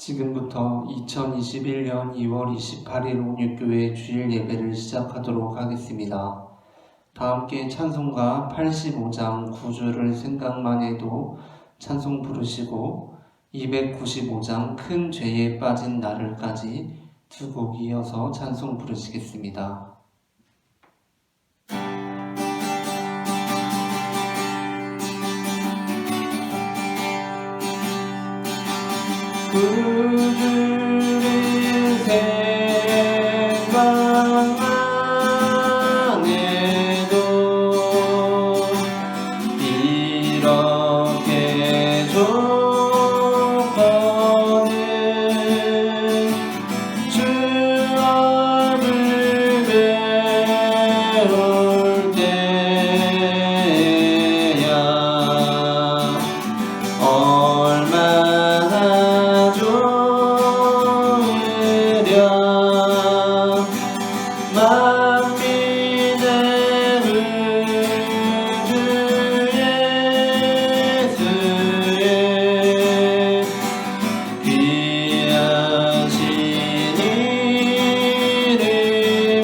지금부터 2021년 2월 28일 옥류교회 주일 예배를 시작하도록 하겠습니다. 다 함께 찬송가 85장 9절을 생각만 해도 찬송 부르시고 295장 큰 죄에 빠진 나를까지 두 곡 이어서 찬송 부르시겠습니다. 구주를 생각만 해도 이렇게 좋거든. 주 앞을 배울 때야 얼마나 만민의 구주 예수의 귀하신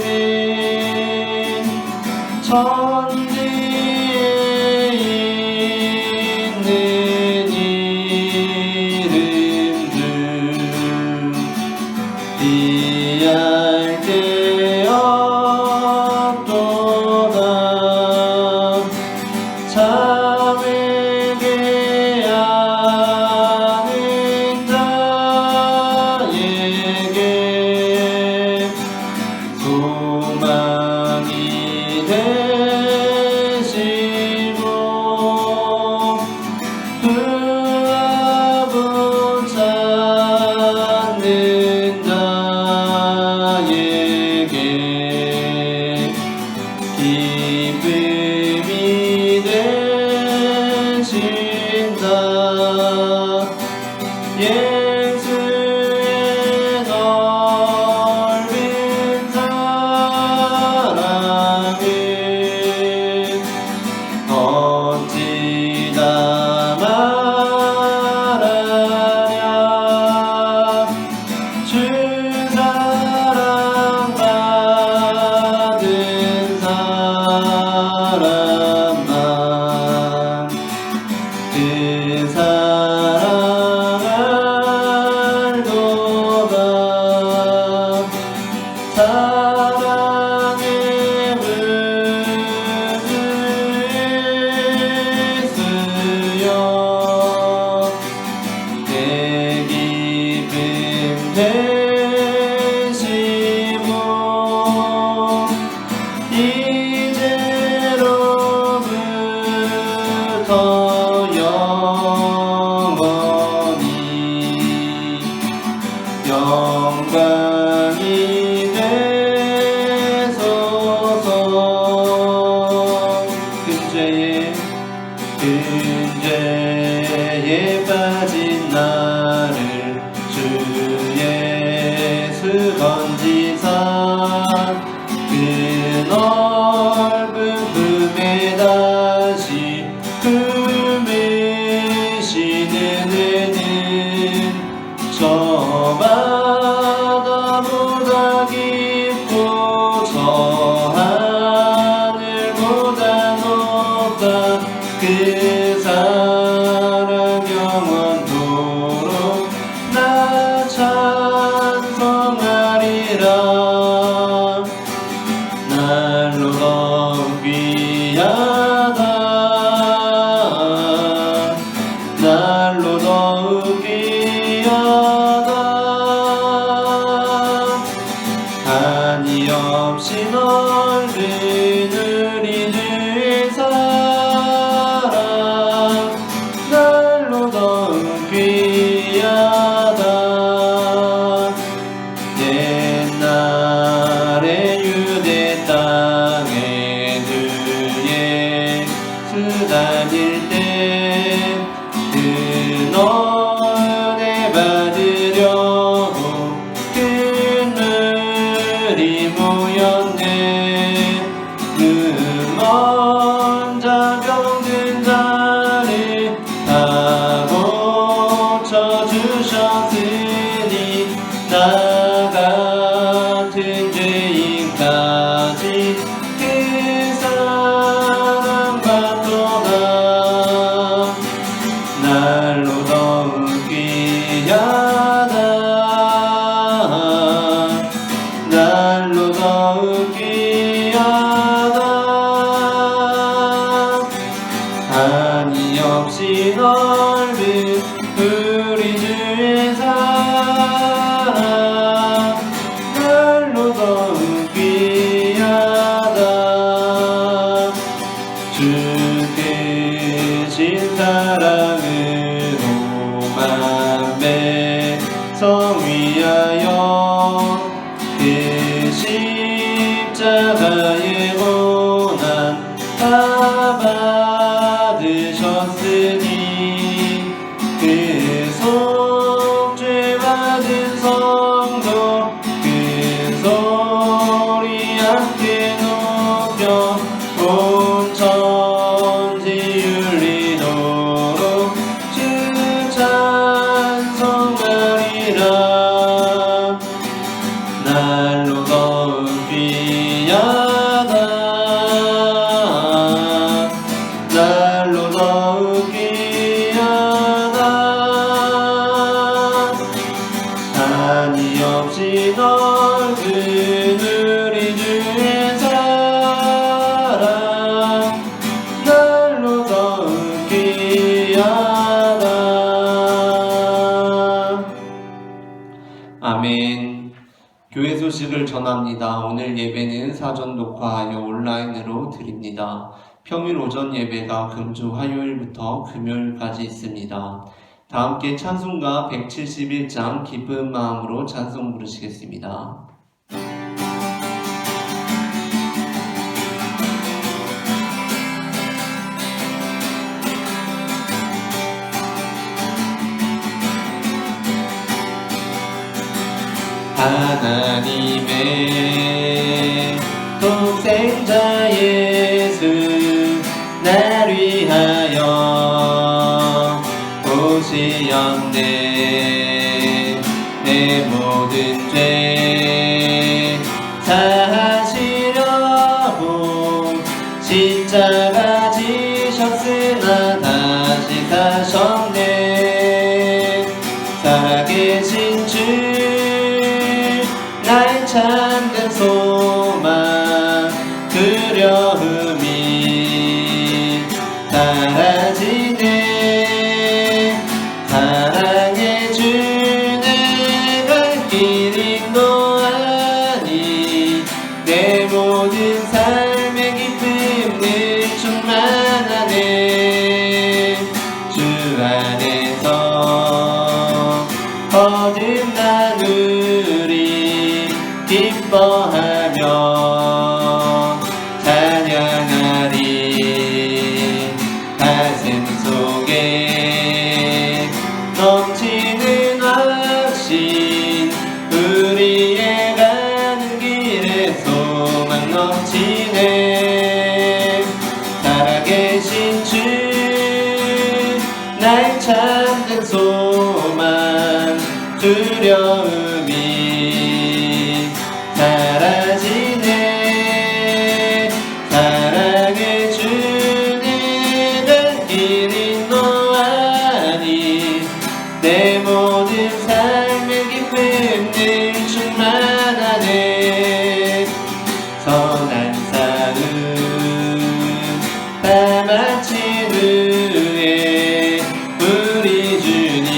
이름이 천지에 있는 이름들 비할 데 없도다. 참에게 아는 자에게 소망이 되시고 그 앞을 찾는 자에게 기쁨이 되신다. 예수의 넓은 사랑은 어찌 다 말하랴. 주 사랑받은 사람만 그 사랑 알도다. 사랑의 구주 예수여 내 기쁨 되시고 이제로부터 영원히 영광이 되소서. 큰 죄에 빠진 나를 주 예수 건지사 그 넓은 품에 다시 품으시는 은혜는 저 바다보다 깊고 저 하늘보다 높다. 그 사랑 영원토록 나 찬송하리라. 날로 더욱 귀하다. 날로 더욱 귀하다. 한이 없이 넓은 우리 주의 사랑 날로 더욱 귀하다. 옛날에 유대 땅에 주 예수 다닐 때 그 은혜 받은 나 같은 죄인까지 그 사랑과 떠나 날로 더욱 귀하다 날로 더욱 귀하다 한이 없이 넓은 우리 주의 사랑 날로 더욱 귀하다 주 크신 사랑으로 만배성 위하여 그 십자가의 고난 다 받으셨으니 그 속죄 받은 성도 그 소리 함께 높여 온 천지 울리도록 주 찬송하리라 날로 더욱 귀하다 날로 더욱 귀하다 한이 없이 넓은 우리 주의 사랑 날로 더욱 귀하다 아멘. 교회 소식을 전합니다. 오늘 예배는 사전 녹화하여 온라인으로 드립니다. 평일 오전 예배가 금주 화요일부터 금요일까지 있습니다. 다 함께 찬송가 171장 기쁜 마음으로 찬송 부르시겠습니다. 하나님의 독생자 예수 날 위하여 오시었네 내 모든 죄 사하시려고 십자가 지셨으나 다시 사셨네 살아계신 주 나의 참된 소망 두려움이 사라지네 사랑의 주 내 갈 길 인도하니 내 모든 삶의 기쁨을 충만하네 주 안에서 거듭난 우리 기뻐하며 찬양하리 가슴 속에 넘치는 확신 우리의 가는 길에 소망 넘치네 살아계신 주 나의 참된 소망 두려움이 사라지네 사랑의 주 내 갈 길 인도하니 내 모든 삶의 기쁨을 충만하네 선한 삶 다 마친 후에 우리 주님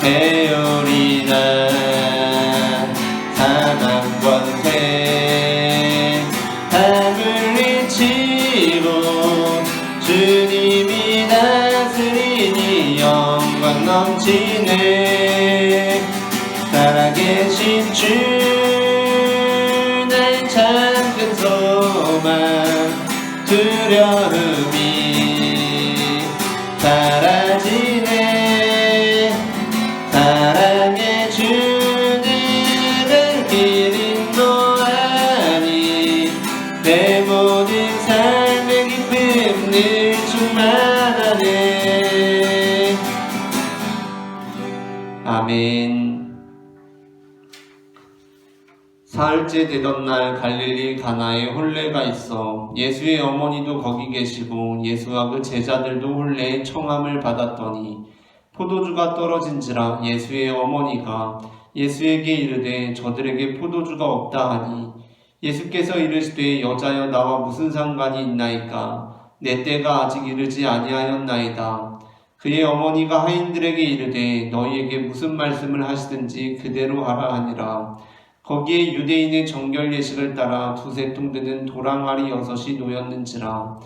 배우리나 사망 권세 다 물리치고 주님이 다스리니 영광 넘치네 살아계신 주 나의 참된 소망 두려움이 사라지네 사랑의 주 내 갈 길 인도하니 내 모든 삶의 기쁨을 충만하네 아멘. 사흘째 되던 날 갈릴리 가나에 혼례가 있어 예수의 어머니도 거기 계시고 예수와 그 제자들도 혼례의 청함을 받았더니 포도주가 떨어진지라 예수의 어머니가 예수에게 이르되 저들에게 포도주가 없다 하니 예수께서 이르시되 여자여 나와 무슨 상관이 있나이까 내 때가 아직 이르지 아니하였나이다. 그의 어머니가 하인들에게 이르되 너희에게 무슨 말씀을 하시든지 그대로 하라 하니라. 거기에 유대인의 정결 예식을 따라 두세 통 드는 도랑아리 6이 놓였는지라.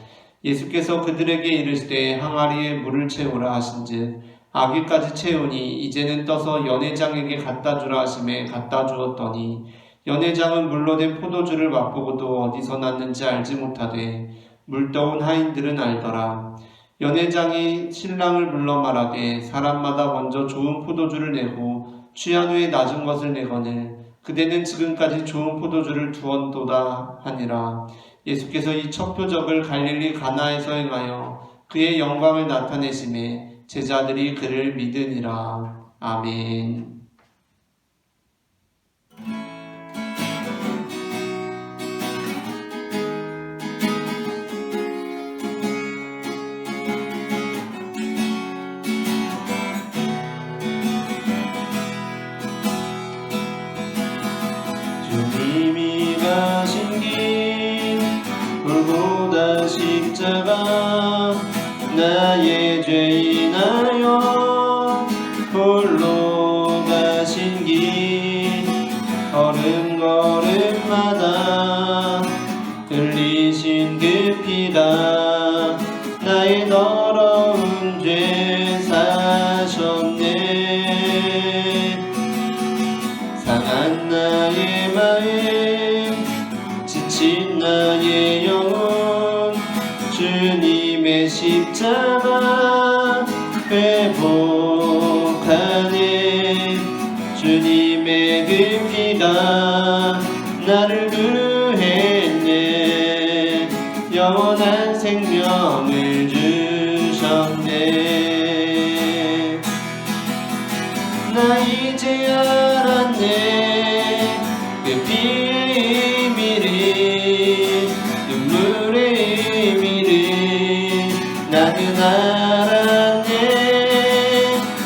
예수께서 그들에게 이르시되 항아리에 물을 채우라 하신즉 아기까지 채우니 이제는 떠서 연회장에게 갖다 주라 하심에 갖다 주었더니 연회장은 물로 된 포도주를 맛보고도 어디서 났는지 알지 못하되 물떠온 하인들은 알더라. 연회장이 신랑을 불러 말하되 사람마다 먼저 좋은 포도주를 내고 취한 후에 낮은 것을 내거늘 그대는 지금까지 좋은 포도주를 두었도다 하니라. 예수께서 이 첫 표적을 갈릴리 가나에서 행하여 그의 영광을 나타내심에 제자들이 그를 믿으니라. 아멘. 주님이 가신 길 골고다 십자가 나의 죄 인하여 홀로 가신 길 걸음걸음마다 흘리신 그 피가 나의 더러운 죄 사셨네. 상한 나의 마음 지친 나의 영혼 주님의 십자가 회복하네. 주님의 그 피가 나를 구했네. 영원한 생명을 주셨네. 나 이제 알았네. 그 피의 의미를 눈물의 의미를 나는 알았네.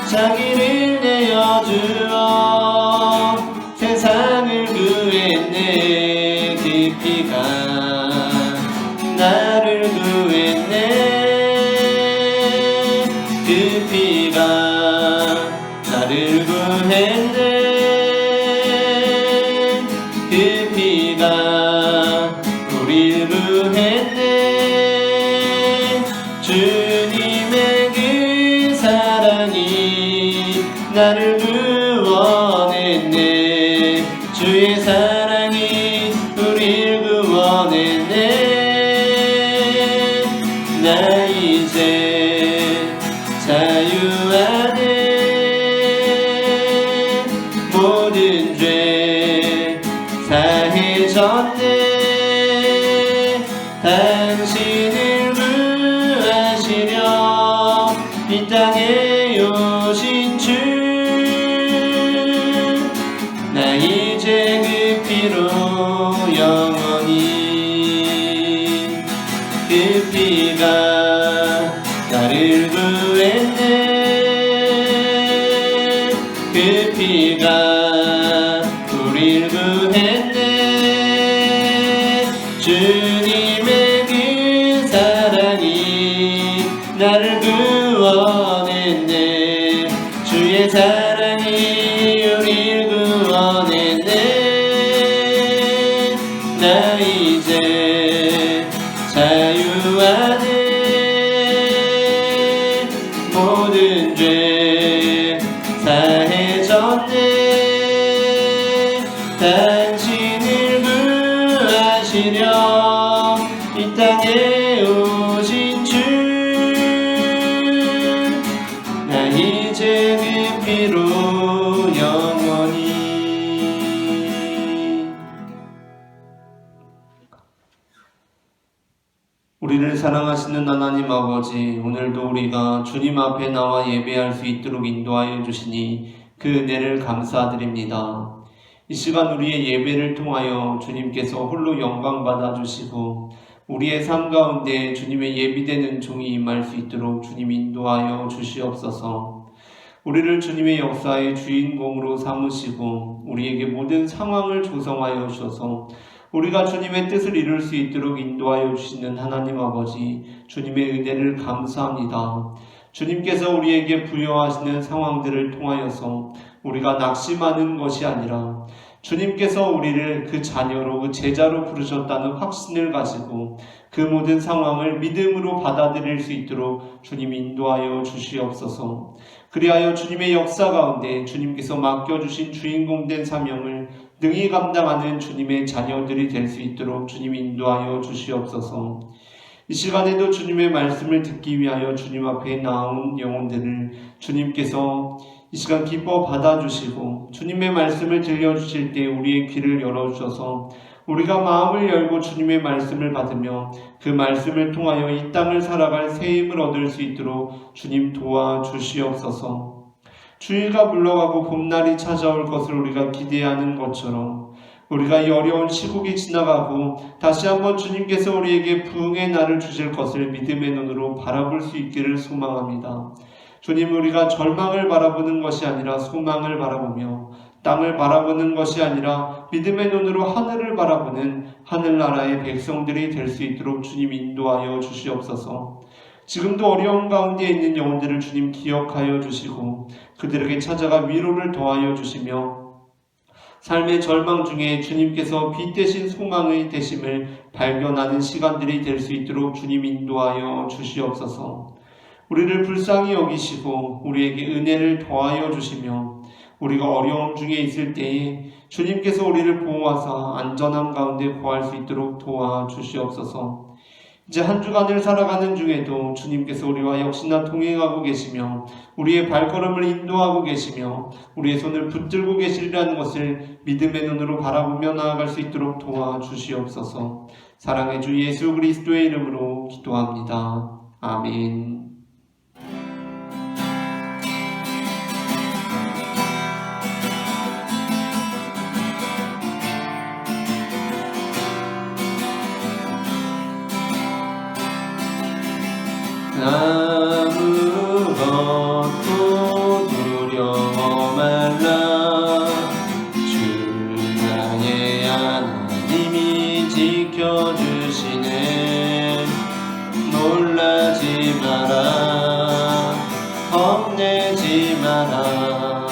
자기를 내어주어 세상을 구했네. 그 피가 나를 구했네. 그 피가 나를 구했네. 그 피가 우릴 구했네. 주님의 그 사랑이 나를 구원했네. 주의 사랑이 우릴 구원했네. 나 이제 자유하네. 모든 죄 사해졌네. 당신을 구하시려 이 땅에 오신 주. 나 이제 그 피로 영원히 그 피가 나를 구했네. 그 피가 우릴 구했네. 주님의 그 사랑이 나를 구원했네. 주의 사랑이 우릴 구원했네. 나 이제 자유하네. 모든 죄 사해졌네. 당신을 구하시려 이 땅에 오신 주. 나 이제 그 피로 영원히. 우리를 사랑하시는 하나님 아버지, 오늘도 우리가 주님 앞에 나와 예배할 수 있도록 인도하여 주시니 그 은혜를 감사드립니다. 이 시간 우리의 예배를 통하여 주님께서 홀로 영광 받아주시고 우리의 삶 가운데 주님의 예비되는 종이 임할 수 있도록 주님 인도하여 주시옵소서. 우리를 주님의 역사의 주인공으로 삼으시고 우리에게 모든 상황을 조성하여 주셔서 우리가 주님의 뜻을 이룰 수 있도록 인도하여 주시는 하나님 아버지, 주님의 은혜를 감사합니다. 주님께서 우리에게 부여하시는 상황들을 통하여서 우리가 낙심하는 것이 아니라 주님께서 우리를 그 자녀로, 그 제자로 부르셨다는 확신을 가지고 그 모든 상황을 믿음으로 받아들일 수 있도록 주님 인도하여 주시옵소서. 그리하여 주님의 역사 가운데 주님께서 맡겨주신 주인공된 사명을 능히 감당하는 주님의 자녀들이 될 수 있도록 주님 인도하여 주시옵소서. 이 시간에도 주님의 말씀을 듣기 위하여 주님 앞에 나온 영혼들을 주님께서 이 시간 기뻐 받아주시고 주님의 말씀을 들려주실 때 우리의 귀를 열어주셔서 우리가 마음을 열고 주님의 말씀을 받으며 그 말씀을 통하여 이 땅을 살아갈 새 힘을 얻을 수 있도록 주님 도와주시옵소서. 주의가 물러가고 봄날이 찾아올 것을 우리가 기대하는 것처럼 우리가 이 어려운 시국이 지나가고 다시 한번 주님께서 우리에게 부흥의 날을 주실 것을 믿음의 눈으로 바라볼 수 있기를 소망합니다. 주님, 우리가 절망을 바라보는 것이 아니라 소망을 바라보며 땅을 바라보는 것이 아니라 믿음의 눈으로 하늘을 바라보는 하늘나라의 백성들이 될 수 있도록 주님 인도하여 주시옵소서. 지금도 어려운 가운데 있는 영혼들을 주님 기억하여 주시고 그들에게 찾아가 위로를 더하여 주시며 삶의 절망 중에 주님께서 빛 대신 소망의 되심을 발견하는 시간들이 될 수 있도록 주님 인도하여 주시옵소서. 우리를 불쌍히 여기시고 우리에게 은혜를 더하여 주시며 우리가 어려움 중에 있을 때에 주님께서 우리를 보호하사 안전함 가운데 거할 수 있도록 도와주시옵소서. 이제 한 주간을 살아가는 중에도 주님께서 우리와 역시나 동행하고 계시며 우리의 발걸음을 인도하고 계시며 우리의 손을 붙들고 계시리라는 것을 믿음의 눈으로 바라보며 나아갈 수 있도록 도와주시옵소서. 사랑의 주 예수 그리스도의 이름으로 기도합니다. 아멘. 아무것도 두려워 말라. 주 나의 하나님이 지켜주시네. 놀라지 마라. 겁내지 마라.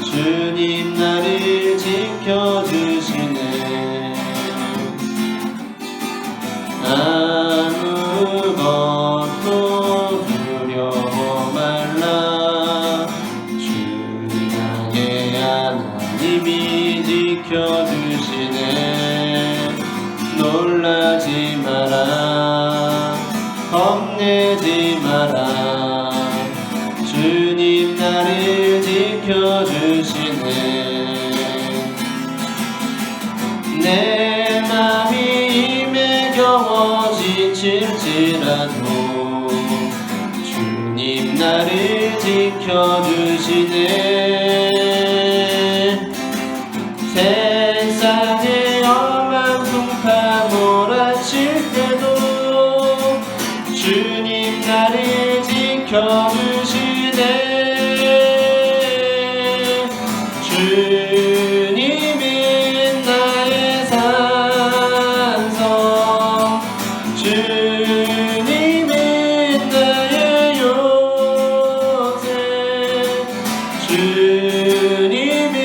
주님 나를 지켜주시네. 아무것도 두려워 말라. 주 나의 하나님이 지켜주시네. 놀라지 마라. 겁내지 마라. 주님 나를 지켜주시네. 내 맘이 임에 겨워 지칠지라도 주님 나를 지켜주시네. 세상에 험한 풍파 몰아칠 때도 주님 나를 지켜주시네. 주님은 나의 산성, 주님은 나의 요새, 주님은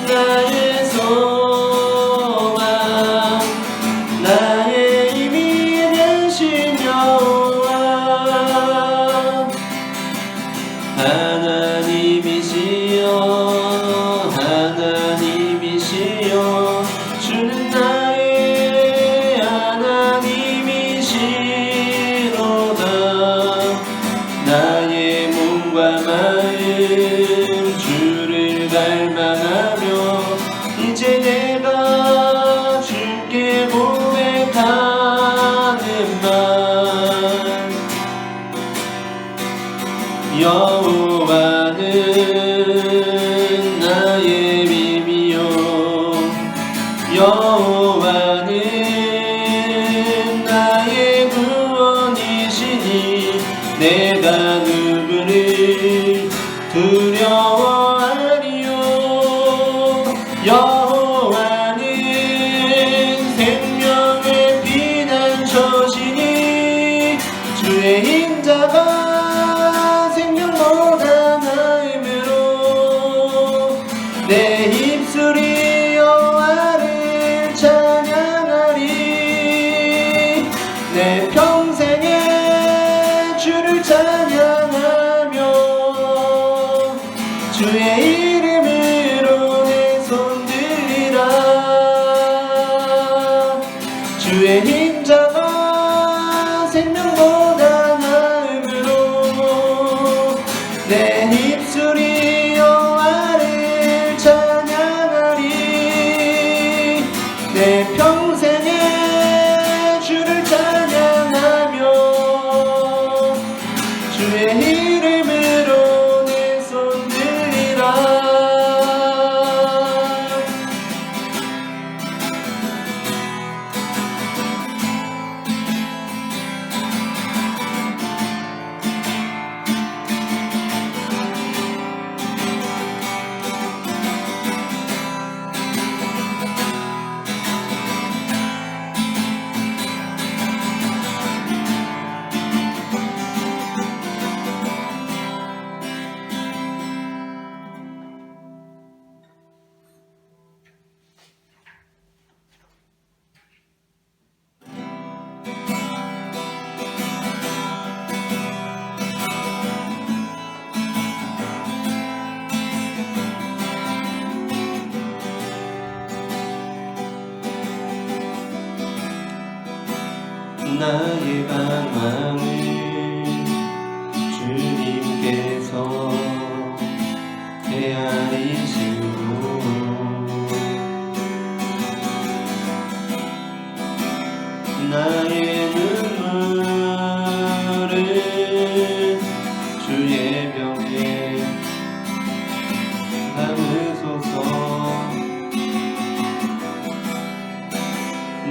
나의 소망, 나의 힘이 되신 여호와. 하나님이시여, 하나님이시여, 주는 나의 하나님이시로다. 나의 몸과 마음 주를 갈망하며 이제 내가 주께 고백하는 말. 여호와는 나의 힘이요 내 입술이 여호와를 찬양하리. 내 평생에 주를 찬양하며 주의 이름으로 내 손 들리라. 주의 힘자가 생명보다 나음으로 내 입술이 여호와를 찬양하리. 내 평생에 주를 찬양하며 주의 이름으로 내 손 들리라. 나의 방황을 주님께서 헤아리시고 나의 눈물을 주의 벽에 담으소서.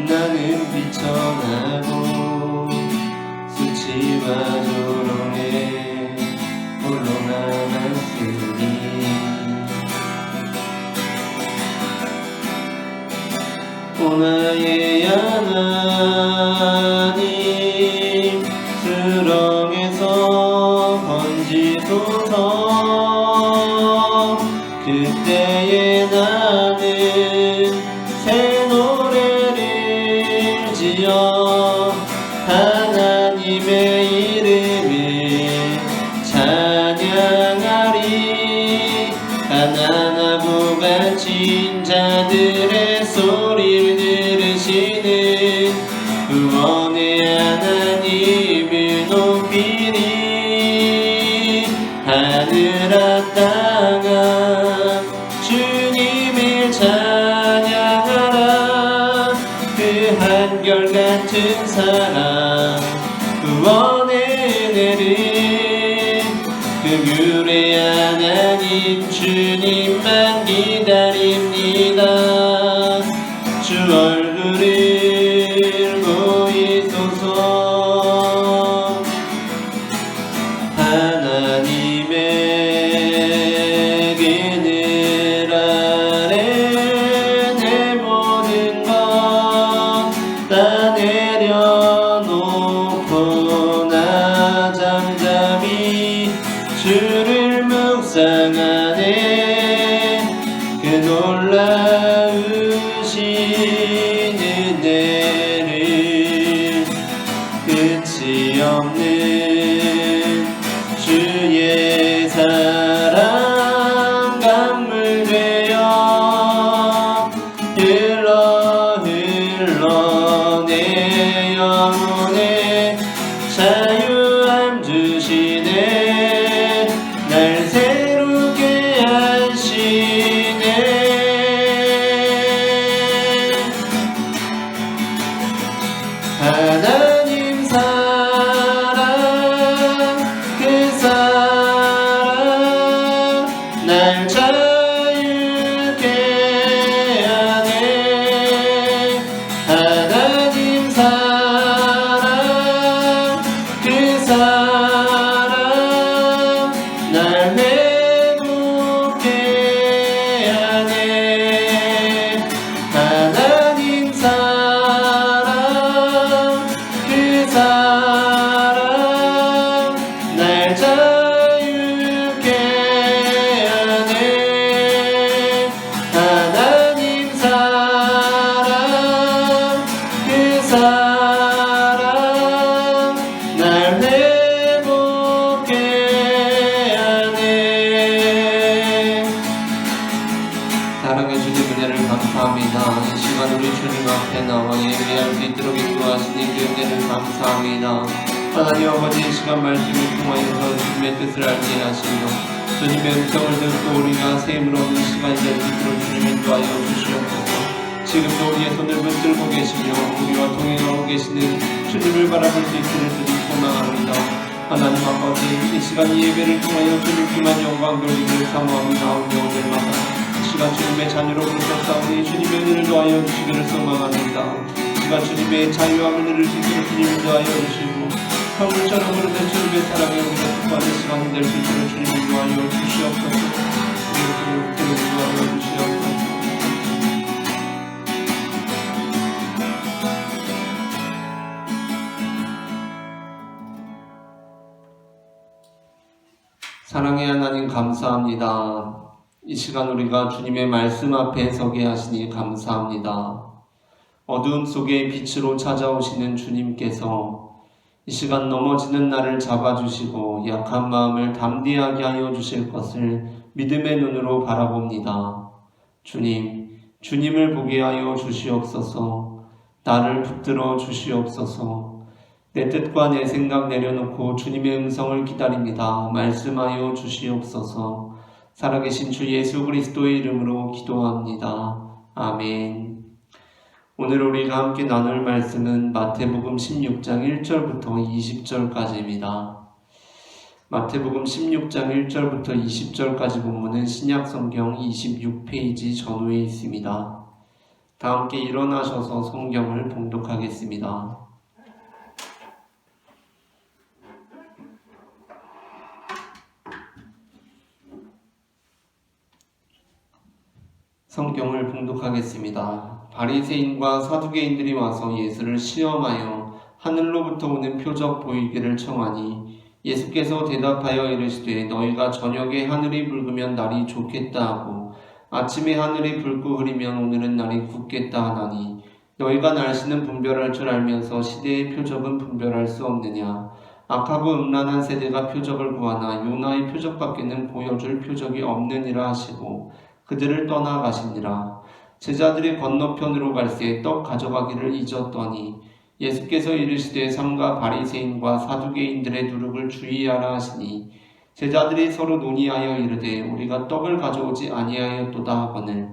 나는 비천하고 수치와 조롱에 홀로 남았으니 오 나의 하나님 수렁에서 건지소서. 그때에 나는 새 노래를 지어 하나님의 이름을 찬양하리. 가난하고 갇힌 자들의 소리를 들으시는 구원의 하나님을 높이리. 하늘아 땅아 주님을 찬양하라. 그 한결같은 사랑 구원의 은혜를 그 규례 하나님 주님만 기다립니다. 주 얼굴을 보이소서. 하나님의 그늘 아래 내 모든 것 다 내려놓고 나 잠잠히 주를 묵상하네. 그 놀라우신 은혜를 끝이 없는 주의 사랑 강물 되어 흘러 내 영혼에 자유함 주시네. 날 새롭게 하시네. 사랑해 주님 은혜를 감사합니다. 이 시간 우리 주님 앞에 나와 예배할 수 있도록 인도하시니 그 은혜를 감사합니다. 하나님 아버지 이 시간 말씀을 통하여서 주님의 뜻을 알게 하시며 주님의 음성을 듣고 우리가 셈을 얻는 시간이 될 수 있도록 주님 인도하여 주시옵소서. 지금도 우리의 손을 붙들고 계시며 우리와 동행하고 계시는 주님을 바라볼 수 있기를 주님 소망합니다. 하나님 아버지 이 시간 이 예배를 통하여 주님께만 영광 돌리기를 사모합니다. 오늘마다 시간 주님의 자녀로 부르셨사오니 주님의 은혜를 더하여 주시기를 소망합니다. 시간 주님의 자유와 은혜를 주시기를 주님을 더하여 주시고 성물처럼 흐르는 주님의 사랑에 우리가 기뻐하는 시간이 될 수 있도록 주님을 더하여 주시옵소서. 우리의 주님을 더하여 주시옵소서. 사랑의 하나님 감사합니다. 이 시간 우리가 주님의 말씀 앞에 서게 하시니 감사합니다. 어두움 속에 빛으로 찾아오시는 주님께서 이 시간 넘어지는 나를 잡아주시고 약한 마음을 담대하게 하여 주실 것을 믿음의 눈으로 바라봅니다. 주님을 보게 하여 주시옵소서. 나를 붙들어 주시옵소서. 내 뜻과 내 생각 내려놓고 주님의 음성을 기다립니다. 말씀하여 주시옵소서. 살아계신 주 예수 그리스도의 이름으로 기도합니다. 아멘. 오늘 우리가 함께 나눌 말씀은 마태복음 16장 1절부터 20절까지입니다. 마태복음 16장 1절부터 20절까지 본문은 신약성경 26페이지 전후에 있습니다. 다 함께 일어나셔서 성경을 봉독하겠습니다. 성경을 봉독하겠습니다. 바리새인과 사두개인들이 와서 예수를 시험하여 하늘로부터 오는 표적 보이기를 청하니 예수께서 대답하여 이르시되 너희가 저녁에 하늘이 붉으면 날이 좋겠다 하고 아침에 하늘이 붉고 흐리면 오늘은 날이 굳겠다 하나니 너희가 날씨는 분별할 줄 알면서 시대의 표적은 분별할 수 없느냐. 악하고 음란한 세대가 표적을 구하나 요나의 표적밖에는 보여줄 표적이 없느니라 하시고 그들을 떠나가시니라. 제자들이 건너편으로 갈새 떡 가져가기를 잊었더니 예수께서 이르시되 삼가 바리새인과 사두개인들의 누룩을 주의하라 하시니 제자들이 서로 논의하여 이르되 우리가 떡을 가져오지 아니하였도다 하거늘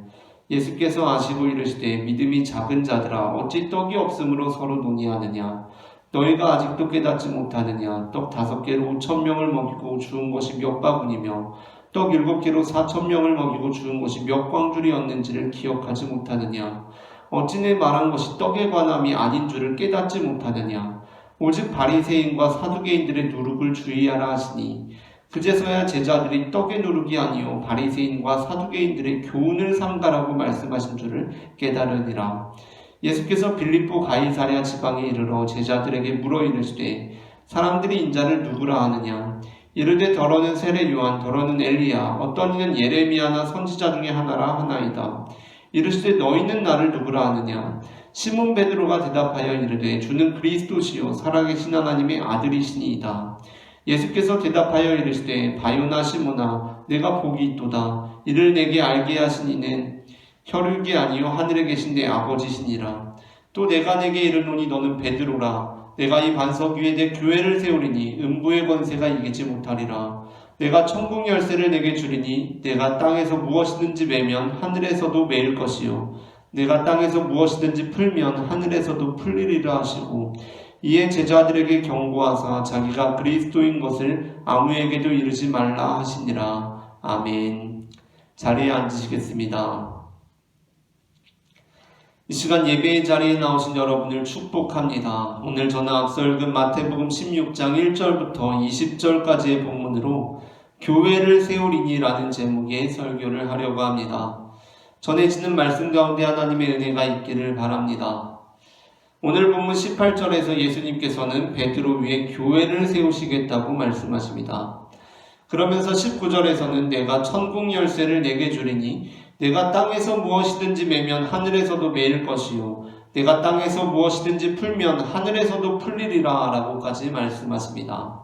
예수께서 아시고 이르시되 믿음이 작은 자들아 어찌 떡이 없으므로 서로 논의하느냐. 너희가 아직도 깨닫지 못하느냐. 떡 5개로 5,000명을 먹이고 주운 것이 몇 바구니며 떡 7개로 4,000명을 먹이고 주운 것이 몇 광줄이었는지를 기억하지 못하느냐. 어찌 내 말한 것이 떡에 관함이 아닌 줄을 깨닫지 못하느냐. 오직 바리새인과 사두개인들의 누룩을 주의하라 하시니 그제서야 제자들이 떡의 누룩이 아니요 바리새인과 사두개인들의 교훈을 삼가라고 말씀하신 줄을 깨달으니라. 예수께서 빌립보 가이사랴 지방에 이르러 제자들에게 물어 이르시되 사람들이 인자를 누구라 하느냐. 이르되 더러는 세례 요한 더러는 엘리야 어떤 이는 예레미야나 선지자 중에 하나라 하나이다. 이르시되 너희는 나를 누구라 하느냐. 시몬 베드로가 대답하여 이르되 주는 그리스도시요 살아계신 하나님의 아들이시니이다. 예수께서 대답하여 이르시되 바요나 시몬아 내가 복이 있도다. 이를 내게 알게 하신 이는 혈육이 아니요 하늘에 계신 내 아버지시니라. 또 내가 내게 이르노니 너는 베드로라. 내가 이 반석 위에 내 교회를 세우리니 음부의 권세가 이기지 못하리라. 내가 천국 열쇠를 내게 주리니 내가 땅에서 무엇이든지 매면 하늘에서도 매일 것이요 내가 땅에서 무엇이든지 풀면 하늘에서도 풀리리라 하시고 이에 제자들에게 경고하사 자기가 그리스도인 것을 아무에게도 이르지 말라 하시니라. 아멘. 자리에 앉으시겠습니다. 이 시간 예배의 자리에 나오신 여러분을 축복합니다. 오늘 저는 앞서 읽은 마태복음 16장 1절부터 20절까지의 본문으로 교회를 세우리니라는 제목의 설교를 하려고 합니다. 전해지는 말씀 가운데 하나님의 은혜가 있기를 바랍니다. 오늘 본문 18절에서 예수님께서는 베드로 위에 교회를 세우시겠다고 말씀하십니다. 그러면서 19절에서는 내가 천국 열쇠를 내게 주리니 내가 땅에서 무엇이든지 매면 하늘에서도 매일 것이요 내가 땅에서 무엇이든지 풀면 하늘에서도 풀리리라 라고까지 말씀하십니다.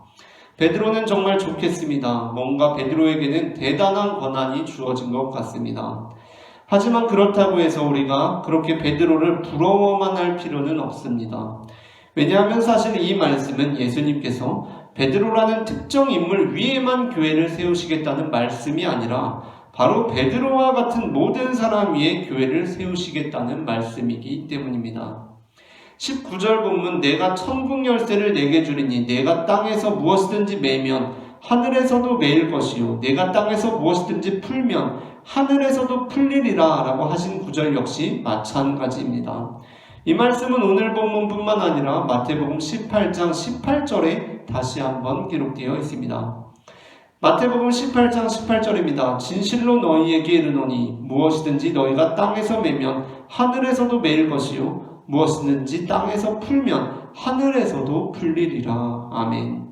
베드로는 정말 좋겠습니다. 뭔가 베드로에게는 대단한 권한이 주어진 것 같습니다. 하지만 그렇다고 해서 우리가 그렇게 베드로를 부러워만 할 필요는 없습니다. 왜냐하면 사실 이 말씀은 예수님께서 베드로라는 특정 인물 위에만 교회를 세우시겠다는 말씀이 아니라 바로 베드로와 같은 모든 사람 위에 교회를 세우시겠다는 말씀이기 때문입니다. 19절 본문 내가 천국 열쇠를 내게 주리니 내가 땅에서 무엇이든지 매면 하늘에서도 매일 것이요 내가 땅에서 무엇이든지 풀면 하늘에서도 풀리리라 라고 하신 구절 역시 마찬가지입니다. 이 말씀은 오늘 본문뿐만 아니라 마태복음 18장 18절에 다시 한번 기록되어 있습니다. 마태복음 18장 18절입니다. 진실로 너희에게 이르노니 무엇이든지 너희가 땅에서 매면 하늘에서도 매일 것이요 무엇이든지 땅에서 풀면 하늘에서도 풀리리라. 아멘.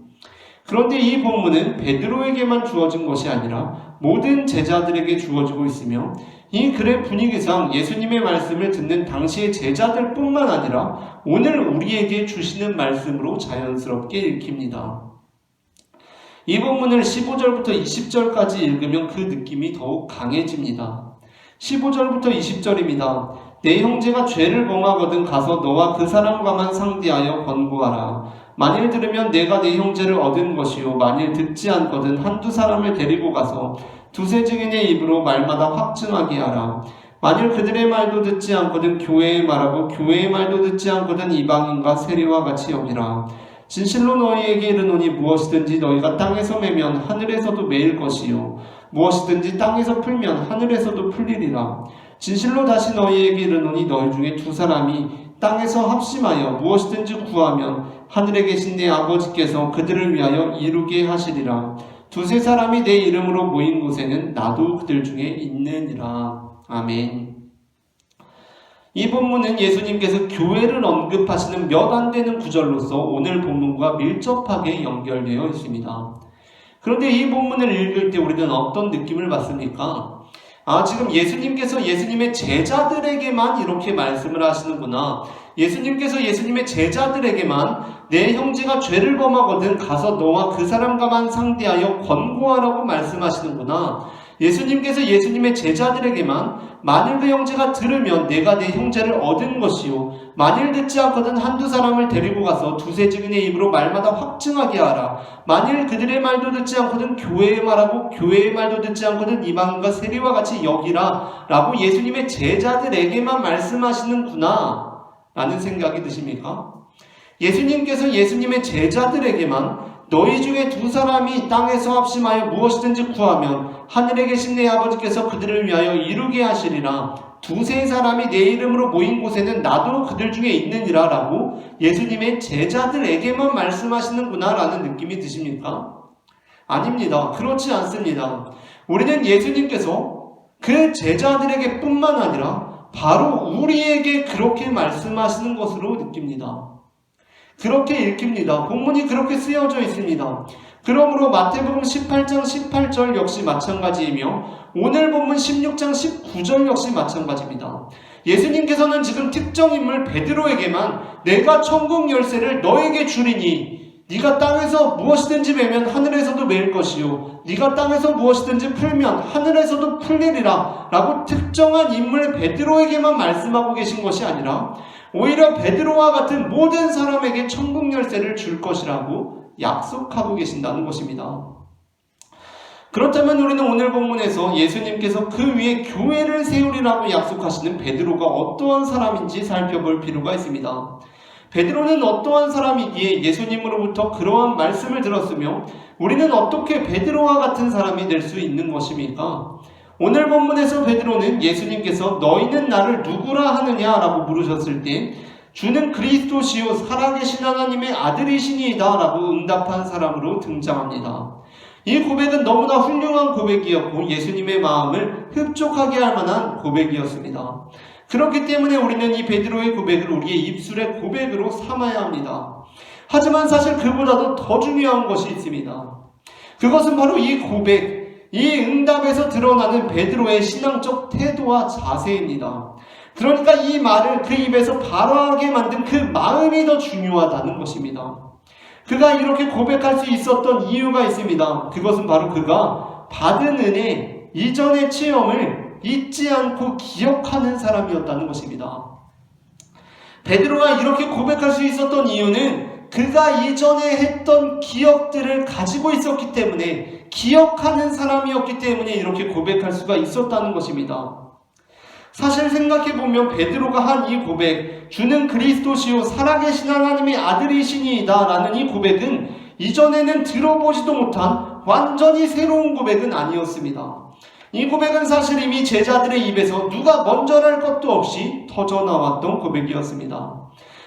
그런데 이 본문은 베드로에게만 주어진 것이 아니라 모든 제자들에게 주어지고 있으며 이 글의 분위기상 예수님의 말씀을 듣는 당시의 제자들뿐만 아니라 오늘 우리에게 주시는 말씀으로 자연스럽게 읽힙니다. 이 본문을 15절부터 20절까지 읽으면 그 느낌이 더욱 강해집니다. 15절부터 20절입니다. 내 형제가 죄를 범하거든 가서 너와 그 사람과만 상대하여 권고하라. 만일 들으면 내가 내 형제를 얻은 것이요 만일 듣지 않거든 한두 사람을 데리고 가서 두세 증인의 입으로 말마다 확증하게 하라. 만일 그들의 말도 듣지 않거든 교회의 말하고 교회의 말도 듣지 않거든 이방인과 세리와 같이 여기라. 진실로 너희에게 이르노니 무엇이든지 너희가 땅에서 매면 하늘에서도 매일 것이요 무엇이든지 땅에서 풀면 하늘에서도 풀리리라. 진실로 다시 너희에게 이르노니 너희 중에 두 사람이 땅에서 합심하여 무엇이든지 구하면 하늘에 계신 내 아버지께서 그들을 위하여 이루게 하시리라. 두세 사람이 내 이름으로 모인 곳에는 나도 그들 중에 있느니라. 아멘. 이 본문은 예수님께서 교회를 언급하시는 몇 안 되는 구절로서 오늘 본문과 밀접하게 연결되어 있습니다. 그런데 이 본문을 읽을 때 우리는 어떤 느낌을 받습니까? 지금 예수님께서 예수님의 제자들에게만 이렇게 말씀을 하시는구나. 예수님께서 예수님의 제자들에게만 내 형제가 죄를 범하거든 가서 너와 그 사람과만 상대하여 권고하라고 말씀하시는구나. 예수님께서 예수님의 제자들에게만 만일 그 형제가 들으면 내가 내 형제를 얻은 것이요 만일 듣지 않거든 한두 사람을 데리고 가서 두세 증인의 입으로 말마다 확증하게 하라. 만일 그들의 말도 듣지 않거든 교회의 말하고 교회의 말도 듣지 않거든 이방인과 세리와 같이 여기라 라고 예수님의 제자들에게만 말씀하시는구나 라는 생각이 드십니까? 예수님께서 예수님의 제자들에게만 너희 중에 두 사람이 땅에서 합심하여 무엇이든지 구하면 하늘에 계신 내 아버지께서 그들을 위하여 이루게 하시리라. 두세 사람이 내 이름으로 모인 곳에는 나도 그들 중에 있느니라 라고 예수님의 제자들에게만 말씀하시는구나 라는 느낌이 드십니까? 아닙니다. 그렇지 않습니다. 우리는 예수님께서 그 제자들에게 뿐만 아니라 바로 우리에게 그렇게 말씀하시는 것으로 느낍니다. 그렇게 읽힙니다. 본문이 그렇게 쓰여져 있습니다. 그러므로 마태복음 18장 18절 역시 마찬가지이며 오늘 본문 16장 19절 역시 마찬가지입니다. 예수님께서는 지금 특정 인물 베드로에게만 내가 천국 열쇠를 너에게 주리니 네가 땅에서 무엇이든지 매면 하늘에서도 매일 것이요 네가 땅에서 무엇이든지 풀면 하늘에서도 풀리리라 라고 특정한 인물 베드로에게만 말씀하고 계신 것이 아니라 오히려 베드로와 같은 모든 사람에게 천국 열쇠를 줄 것이라고 약속하고 계신다는 것입니다. 그렇다면 우리는 오늘 본문에서 예수님께서 그 위에 교회를 세우리라고 약속하시는 베드로가 어떠한 사람인지 살펴볼 필요가 있습니다. 베드로는 어떠한 사람이기에 예수님으로부터 그러한 말씀을 들었으며 우리는 어떻게 베드로와 같은 사람이 될 수 있는 것입니까? 오늘 본문에서 베드로는 예수님께서 너희는 나를 누구라 하느냐라고 물으셨을 때 주는 그리스도시요 살아계신 하나님의 아들이시니이다 라고 응답한 사람으로 등장합니다. 이 고백은 너무나 훌륭한 고백이었고 예수님의 마음을 흡족하게 할 만한 고백이었습니다. 그렇기 때문에 우리는 이 베드로의 고백을 우리의 입술의 고백으로 삼아야 합니다. 하지만 사실 그보다도 더 중요한 것이 있습니다. 그것은 바로 이 고백, 이 응답에서 드러나는 베드로의 신앙적 태도와 자세입니다. 그러니까 이 말을 그 입에서 발화하게 만든 그 마음이 더 중요하다는 것입니다. 그가 이렇게 고백할 수 있었던 이유가 있습니다. 그것은 바로 그가 받은 은혜, 이전의 체험을 잊지 않고 기억하는 사람이었다는 것입니다. 베드로가 이렇게 고백할 수 있었던 이유는 그가 이전에 했던 기억들을 가지고 있었기 때문에, 기억하는 사람이었기 때문에 이렇게 고백할 수가 있었다는 것입니다. 사실 생각해보면 베드로가 한 이 고백, 주는 그리스도시요 살아계신 하나님의 아들이시니이다 라는 이 고백은 이전에는 들어보지도 못한 완전히 새로운 고백은 아니었습니다. 이 고백은 사실 이미 제자들의 입에서 누가 먼저랄 것도 없이 터져나왔던 고백이었습니다.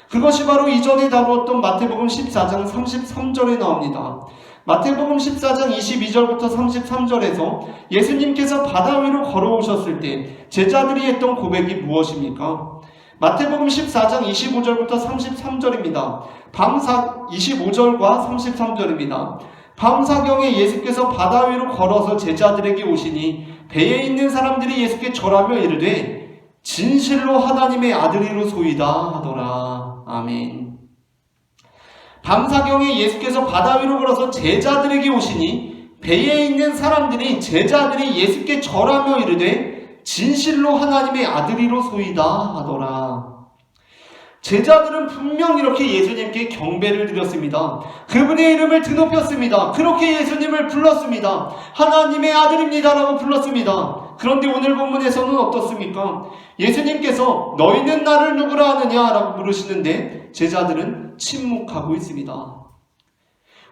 그것이 바로 이전에 다루었던 마태복음 14장 33절에 나옵니다. 마태복음 14장 22절부터 33절에서 예수님께서 바다 위로 걸어오셨을 때 제자들이 했던 고백이 무엇입니까? 마태복음 14장 25절부터 33절입니다. 25절과 33절입니다. 밤사경에 예수께서 바다 위로 걸어서 제자들에게 오시니 배에 있는 사람들이 예수께 절하며 이르되 진실로 하나님의 아들이로소이다 하더라. 아멘. 밤사경에 예수께서 바다 위로 걸어서 제자들에게 오시니 배에 있는 사람들이 제자들이 예수께 절하며 이르되 진실로 하나님의 아들이로소이다 하더라. 제자들은 분명 이렇게 예수님께 경배를 드렸습니다. 그분의 이름을 드높였습니다. 그렇게 예수님을 불렀습니다. 하나님의 아들입니다라고 불렀습니다. 그런데 오늘 본문에서는 어떻습니까? 예수님께서 너희는 나를 누구라 하느냐라고 물으시는데 제자들은 침묵하고 있습니다.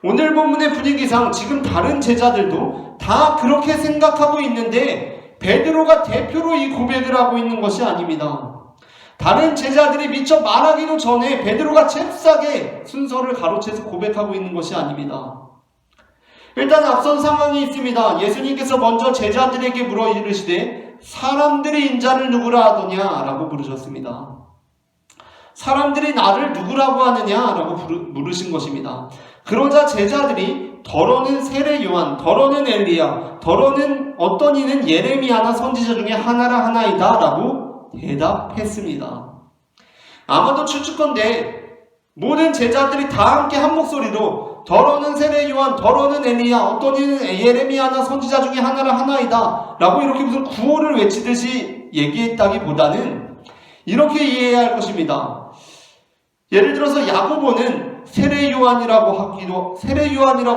오늘 본문의 분위기상 지금 다른 제자들도 다 그렇게 생각하고 있는데 베드로가 대표로 이 고백을 하고 있는 것이 아닙니다. 다른 제자들이 미처 말하기도 전에 베드로가 잽싸게 순서를 가로채서 고백하고 있는 것이 아닙니다. 일단 앞선 상황이 있습니다. 예수님께서 먼저 제자들에게 물어 이르시되 사람들이 인자를 누구라 하더냐 라고 물으셨습니다. 사람들이 나를 누구라고 하느냐 라고 물으신 것입니다. 그러자 제자들이 더러는 세례 요한, 더러는 엘리야, 더러는 어떤 이는 예레미야나 선지자 중에 하나라 하나이다 라고 대답했습니다. 아마도 추측컨대 모든 제자들이 다 함께 한 목소리로 더러는 세례 요한, 더러는 엘리야, 어떤 이는 예레미야나 선지자 중에 하나라 하나이다 라고 이렇게 무슨 구호를 외치듯이 얘기했다기보다는 이렇게 이해해야 할 것입니다. 예를 들어서 야고보는 세례 요한이라고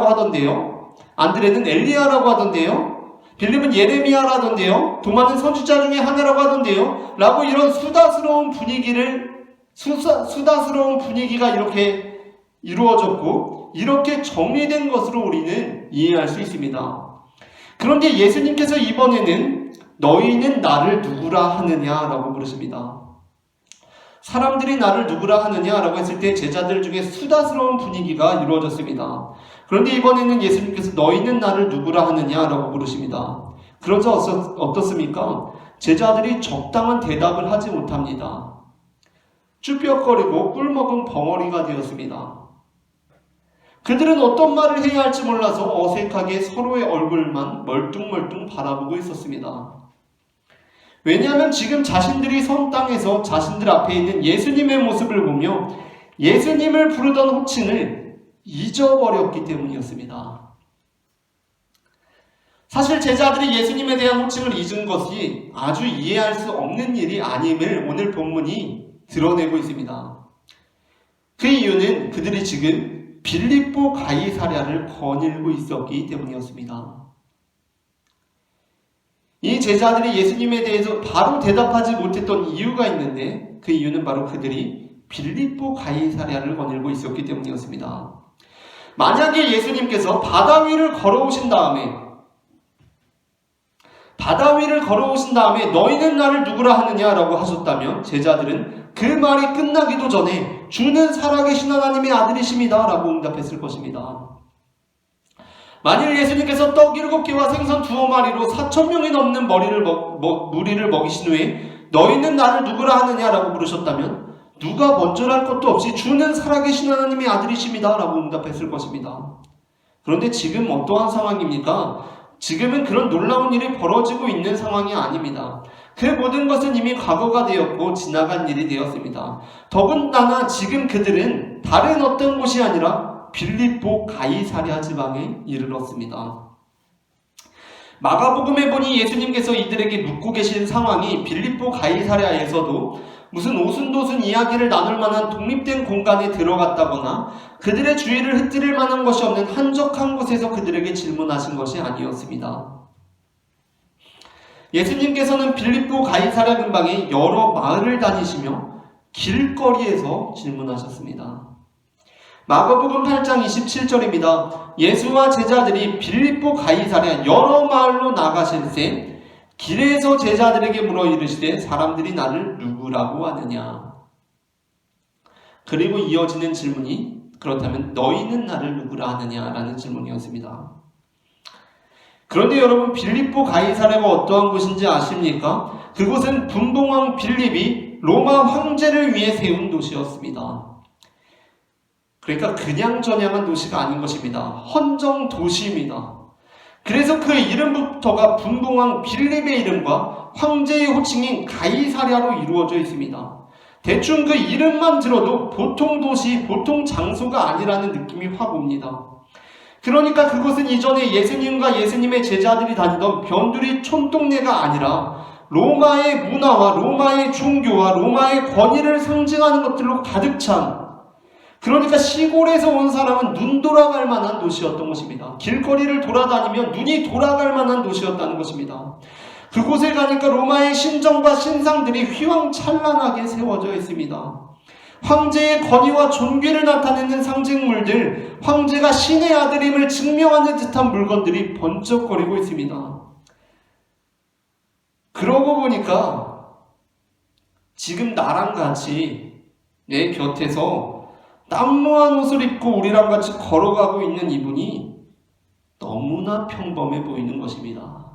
하던데요. 안드레는 엘리야라고 하던데요. 빌립은 예레미야라던데요. 도마는 선지자 중에 하나라고 하던데요. 라고 이런 수다스러운 분위기가 이렇게 이루어졌고 이렇게 정리된 것으로 우리는 이해할 수 있습니다. 그런데 예수님께서 이번에는 너희는 나를 누구라 하느냐라고 물으십니다. 사람들이 나를 누구라 하느냐라고 했을 때 제자들 중에 수다스러운 분위기가 이루어졌습니다. 그런데 이번에는 예수님께서 너희는 나를 누구라 하느냐라고 물으십니다. 그러자 어떻습니까? 제자들이 적당한 대답을 하지 못합니다. 쭈뼛거리고 꿀먹은 벙어리가 되었습니다. 그들은 어떤 말을 해야 할지 몰라서 어색하게 서로의 얼굴만 멀뚱멀뚱 바라보고 있었습니다. 왜냐하면 지금 자신들이 선 땅에서 자신들 앞에 있는 예수님의 모습을 보며 예수님을 부르던 호칭을 잊어버렸기 때문이었습니다. 사실 제자들이 예수님에 대한 호칭을 잊은 것이 아주 이해할 수 없는 일이 아님을 오늘 본문이 드러내고 있습니다. 그 이유는 그들이 지금 빌립보 가이사랴를 거닐고 있었기 때문이었습니다. 이 제자들이 예수님에 대해서 바로 대답하지 못했던 이유가 있는데 그 이유는 바로 그들이 빌립보 가이사랴를 거닐고 있었기 때문이었습니다. 만약에 예수님께서 바다 위를 걸어오신 다음에 너희는 나를 누구라 하느냐라고 하셨다면 제자들은 그 말이 끝나기도 전에 주는 살아계신 하나님의 아들이십니다 라고 응답했을 것입니다. 만일 예수님께서 떡 7개와 생선 2마리로 4,000명이 넘는 무리를 먹이신 후에 너희는 나를 누구라 하느냐라고 물으셨다면 누가 먼저랄 것도 없이 주는 살아계신 하나님의 아들이십니다 라고 응답했을 것입니다. 그런데 지금 어떠한 상황입니까? 지금은 그런 놀라운 일이 벌어지고 있는 상황이 아닙니다. 그 모든 것은 이미 과거가 되었고 지나간 일이 되었습니다. 더군다나 지금 그들은 다른 어떤 곳이 아니라 빌립보 가이사랴 지방에 이르렀습니다. 마가복음에 보니 예수님께서 이들에게 묻고 계신 상황이 빌립보 가이사랴에서도 무슨 오순도순 이야기를 나눌 만한 독립된 공간에 들어갔다거나 그들의 주의를 흩뜨릴 만한 것이 없는 한적한 곳에서 그들에게 질문하신 것이 아니었습니다. 예수님께서는 빌립보 가이사랴 근방의 여러 마을을 다니시며 길거리에서 질문하셨습니다. 마가복음 8장 27절입니다. 예수와 제자들이 빌립보 가이사랴 여러 마을로 나가실새 길에서 제자들에게 물어 이르시되 사람들이 나를 누구라고 하느냐. 그리고 이어지는 질문이 그렇다면 너희는 나를 누구라 하느냐라는 질문이었습니다. 그런데 여러분, 빌립보 가이사랴가 어떠한 곳인지 아십니까? 그곳은 분봉왕 빌립이 로마 황제를 위해 세운 도시였습니다. 그러니까 그냥 전향한 도시가 아닌 것입니다. 헌정 도시입니다. 그래서 그 이름부터가 분봉왕 빌립의 이름과 황제의 호칭인 가이사랴로 이루어져 있습니다. 대충 그 이름만 들어도 보통 도시, 보통 장소가 아니라는 느낌이 확 옵니다. 그러니까 그곳은 이전에 예수님과 예수님의 제자들이 다니던 변두리 촌동네가 아니라 로마의 문화와 로마의 종교와 로마의 권위를 상징하는 것들로 가득 찬, 그러니까 시골에서 온 사람은 눈 돌아갈 만한 도시였던 것입니다. 길거리를 돌아다니면 눈이 돌아갈 만한 도시였다는 것입니다. 그곳에 가니까 로마의 신정과 신상들이 휘황찬란하게 세워져 있습니다. 황제의 권위와 존귀를 나타내는 상징물들, 황제가 신의 아들임을 증명하는 듯한 물건들이 번쩍거리고 있습니다. 그러고 보니까 지금 나랑 같이 내 곁에서 땀모한 옷을 입고 우리랑 같이 걸어가고 있는 이분이 너무나 평범해 보이는 것입니다.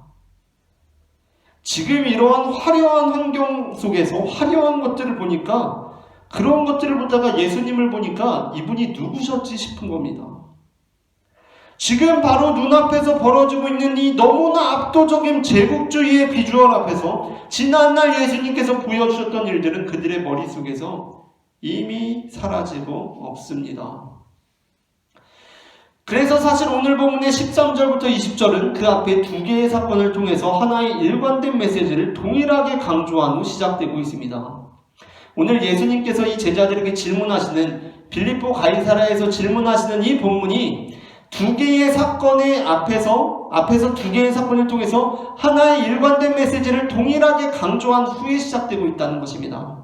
지금 이러한 화려한 환경 속에서 화려한 것들을 보니까, 그런 것들을 보다가 예수님을 보니까 이분이 누구셨지 싶은 겁니다. 지금 바로 눈앞에서 벌어지고 있는 이 너무나 압도적인 제국주의의 비주얼 앞에서 지난날 예수님께서 보여주셨던 일들은 그들의 머릿속에서 이미 사라지고 없습니다. 그래서 사실 오늘 본문의 13절부터 20절은 그 앞에 두 개의 사건을 통해서 하나의 일관된 메시지를 동일하게 강조한 후 시작되고 있습니다. 오늘 예수님께서 이 제자들에게 질문하시는, 빌립보 가이사랴에서 질문하시는 이 본문이 두 개의 사건의 앞에서 두 개의 사건을 통해서 하나의 일관된 메시지를 동일하게 강조한 후에 시작되고 있다는 것입니다.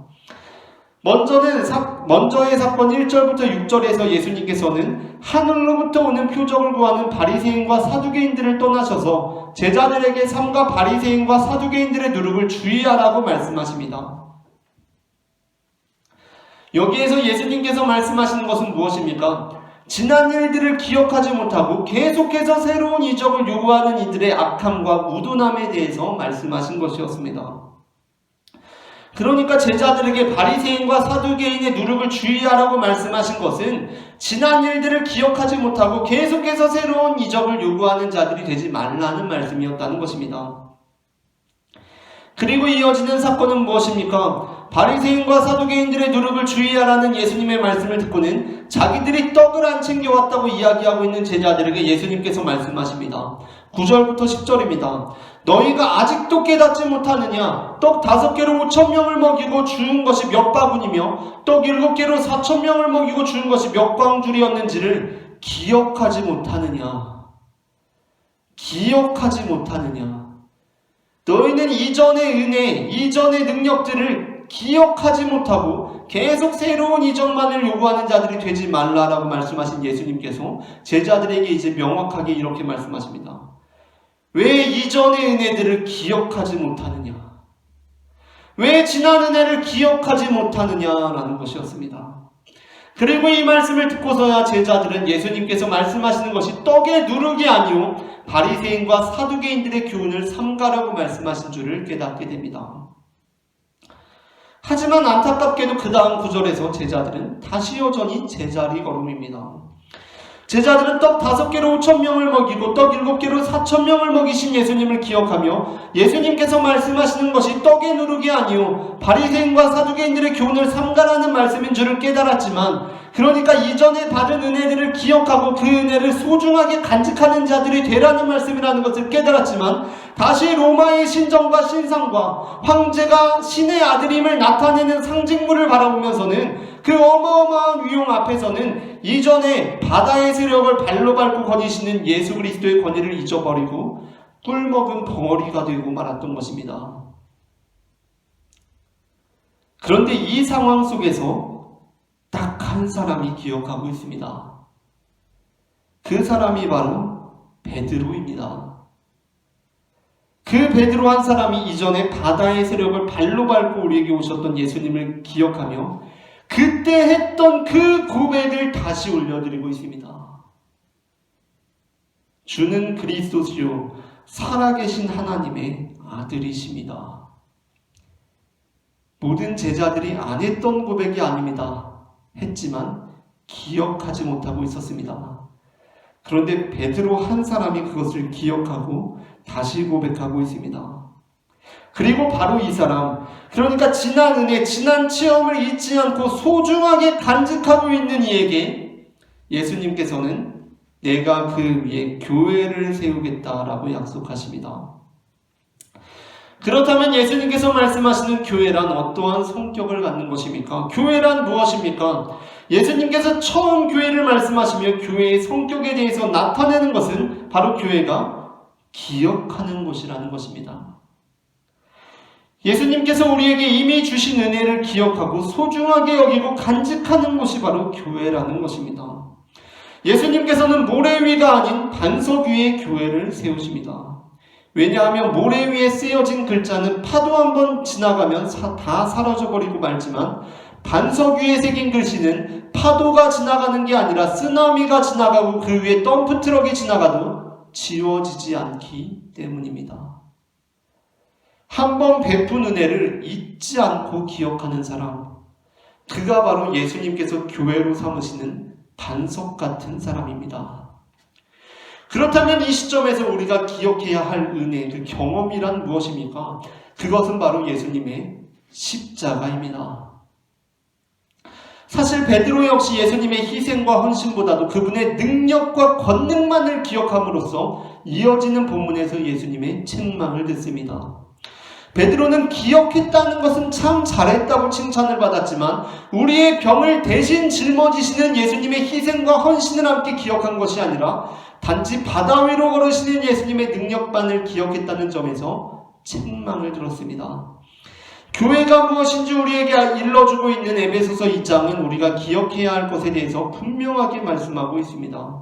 먼저의 사건 1절부터 6절에서 예수님께서는 하늘로부터 오는 표적을 구하는 바리새인과 사두개인들을 떠나셔서 제자들에게 삼가 바리새인과 사두개인들의 누룩을 주의하라고 말씀하십니다. 여기에서 예수님께서 말씀하시는 것은 무엇입니까? 지난 일들을 기억하지 못하고 계속해서 새로운 이적을 요구하는 이들의 악함과 우둔함에 대해서 말씀하신 것이었습니다. 그러니까 제자들에게 바리새인과 사두개인의 누룩을 주의하라고 말씀하신 것은 지난 일들을 기억하지 못하고 계속해서 새로운 이적을 요구하는 자들이 되지 말라는 말씀이었다는 것입니다. 그리고 이어지는 사건은 무엇입니까? 바리새인과 사두개인들의 누룩을 주의하라는 예수님의 말씀을 듣고는 자기들이 떡을 안 챙겨왔다고 이야기하고 있는 제자들에게 예수님께서 말씀하십니다. 9절부터 10절입니다. 너희가 아직도 깨닫지 못하느냐? 떡 5개로 5,000명을 먹이고 주운 것이 몇 바구니며 떡 7개로 4,000명을 먹이고 주운 것이 몇 광줄이었는지를 기억하지 못하느냐? 기억하지 못하느냐? 너희는 이전의 은혜, 이전의 능력들을 기억하지 못하고 계속 새로운 이적만을 요구하는 자들이 되지 말라라고 말씀하신 예수님께서 제자들에게 이제 명확하게 이렇게 말씀하십니다. 왜 이전의 은혜들을 기억하지 못하느냐? 왜 지난 은혜를 기억하지 못하느냐라는 것이었습니다. 그리고 이 말씀을 듣고서야 제자들은 예수님께서 말씀하시는 것이 떡의 누룩이 아니오 바리새인과 사두개인들의 교훈을 삼가라고 말씀하신 줄을 깨닫게 됩니다. 하지만 안타깝게도 그 다음 구절에서 제자들은 다시 여전히 제자리 걸음입니다. 제자들은 떡 5개로 5,000명을 먹이고 떡 7개로 4,000명을 먹이신 예수님을 기억하며 예수님께서 말씀하시는 것이 떡의 누룩이 아니요 바리새인과 사두개인들의 교훈을 삼가라는 말씀인 줄을 깨달았지만, 그러니까 이전에 받은 은혜들을 기억하고 그 은혜를 소중하게 간직하는 자들이 되라는 말씀이라는 것을 깨달았지만, 다시 로마의 신정과 신상과 황제가 신의 아들임을 나타내는 상징물을 바라보면서는 그 어마어마한 위용 앞에서는 이전에 바다의 세력을 발로 밟고 거니시는 예수 그리스도의 권위를 잊어버리고 꿀먹은 벙어리가 되고 말았던 것입니다. 그런데 이 상황 속에서 딱 한 사람이 기억하고 있습니다. 그 사람이 바로 베드로입니다. 그 베드로 한 사람이 이전에 바다의 세력을 발로 밟고 우리에게 오셨던 예수님을 기억하며 그때 했던 그 고백을 다시 올려드리고 있습니다. 주는 그리스도시요 살아계신 하나님의 아들이십니다. 모든 제자들이 안 했던 고백이 아닙니다. 했지만 기억하지 못하고 있었습니다. 그런데 베드로 한 사람이 그것을 기억하고 다시 고백하고 있습니다. 그리고 바로 이 사람, 그러니까 지난 은혜, 지난 체험을 잊지 않고 소중하게 간직하고 있는 이에게 예수님께서는 내가 그 위에 교회를 세우겠다라고 약속하십니다. 그렇다면 예수님께서 말씀하시는 교회란 어떠한 성격을 갖는 것입니까? 교회란 무엇입니까? 예수님께서 처음 교회를 말씀하시며 교회의 성격에 대해서 나타내는 것은 바로 교회가 기억하는 곳이라는 것입니다. 예수님께서 우리에게 이미 주신 은혜를 기억하고 소중하게 여기고 간직하는 곳이 바로 교회라는 것입니다. 예수님께서는 모래 위가 아닌 반석 위에 교회를 세우십니다. 왜냐하면 모래 위에 쓰여진 글자는 파도 한번 지나가면 다 사라져버리고 말지만, 반석 위에 새긴 글씨는 파도가 지나가는 게 아니라 쓰나미가 지나가고 그 위에 덤프트럭이 지나가도 지워지지 않기 때문입니다. 한번 베푼 은혜를 잊지 않고 기억하는 사람, 그가 바로 예수님께서 교회로 삼으시는 반석 같은 사람입니다. 그렇다면 이 시점에서 우리가 기억해야 할 은혜, 그 경험이란 무엇입니까? 그것은 바로 예수님의 십자가입니다. 사실 베드로 역시 예수님의 희생과 헌신보다도 그분의 능력과 권능만을 기억함으로써 이어지는 본문에서 예수님의 책망을 듣습니다. 베드로는 기억했다는 것은 참 잘했다고 칭찬을 받았지만 우리의 병을 대신 짊어지시는 예수님의 희생과 헌신을 함께 기억한 것이 아니라 단지 바다 위로 걸으시는 예수님의 능력만을 기억했다는 점에서 책망을 들었습니다. 교회가 무엇인지 우리에게 일러주고 있는 에베소서 2장은 우리가 기억해야 할 것에 대해서 분명하게 말씀하고 있습니다.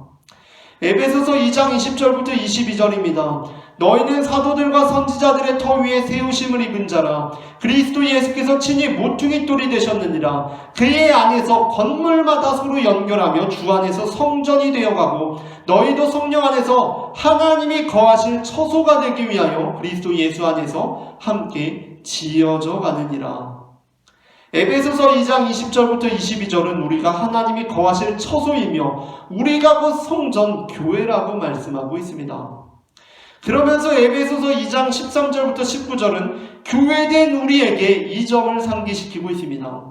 에베소서 2장 20절부터 22절입니다. 너희는 사도들과 선지자들의 터 위에 세우심을 입은 자라. 그리스도 예수께서 친히 모퉁이 돌이 되셨느니라. 그의 안에서 건물마다 서로 연결하며 주 안에서 성전이 되어가고 너희도 성령 안에서 하나님이 거하실 처소가 되기 위하여 그리스도 예수 안에서 함께 지어져 가느니라. 에베소서 2장 20절부터 22절은 우리가 하나님이 거하실 처소이며 우리가 곧 성전, 교회라고 말씀하고 있습니다. 그러면서 에베소서 2장 13절부터 19절은 교회된 우리에게 이 점을 상기시키고 있습니다.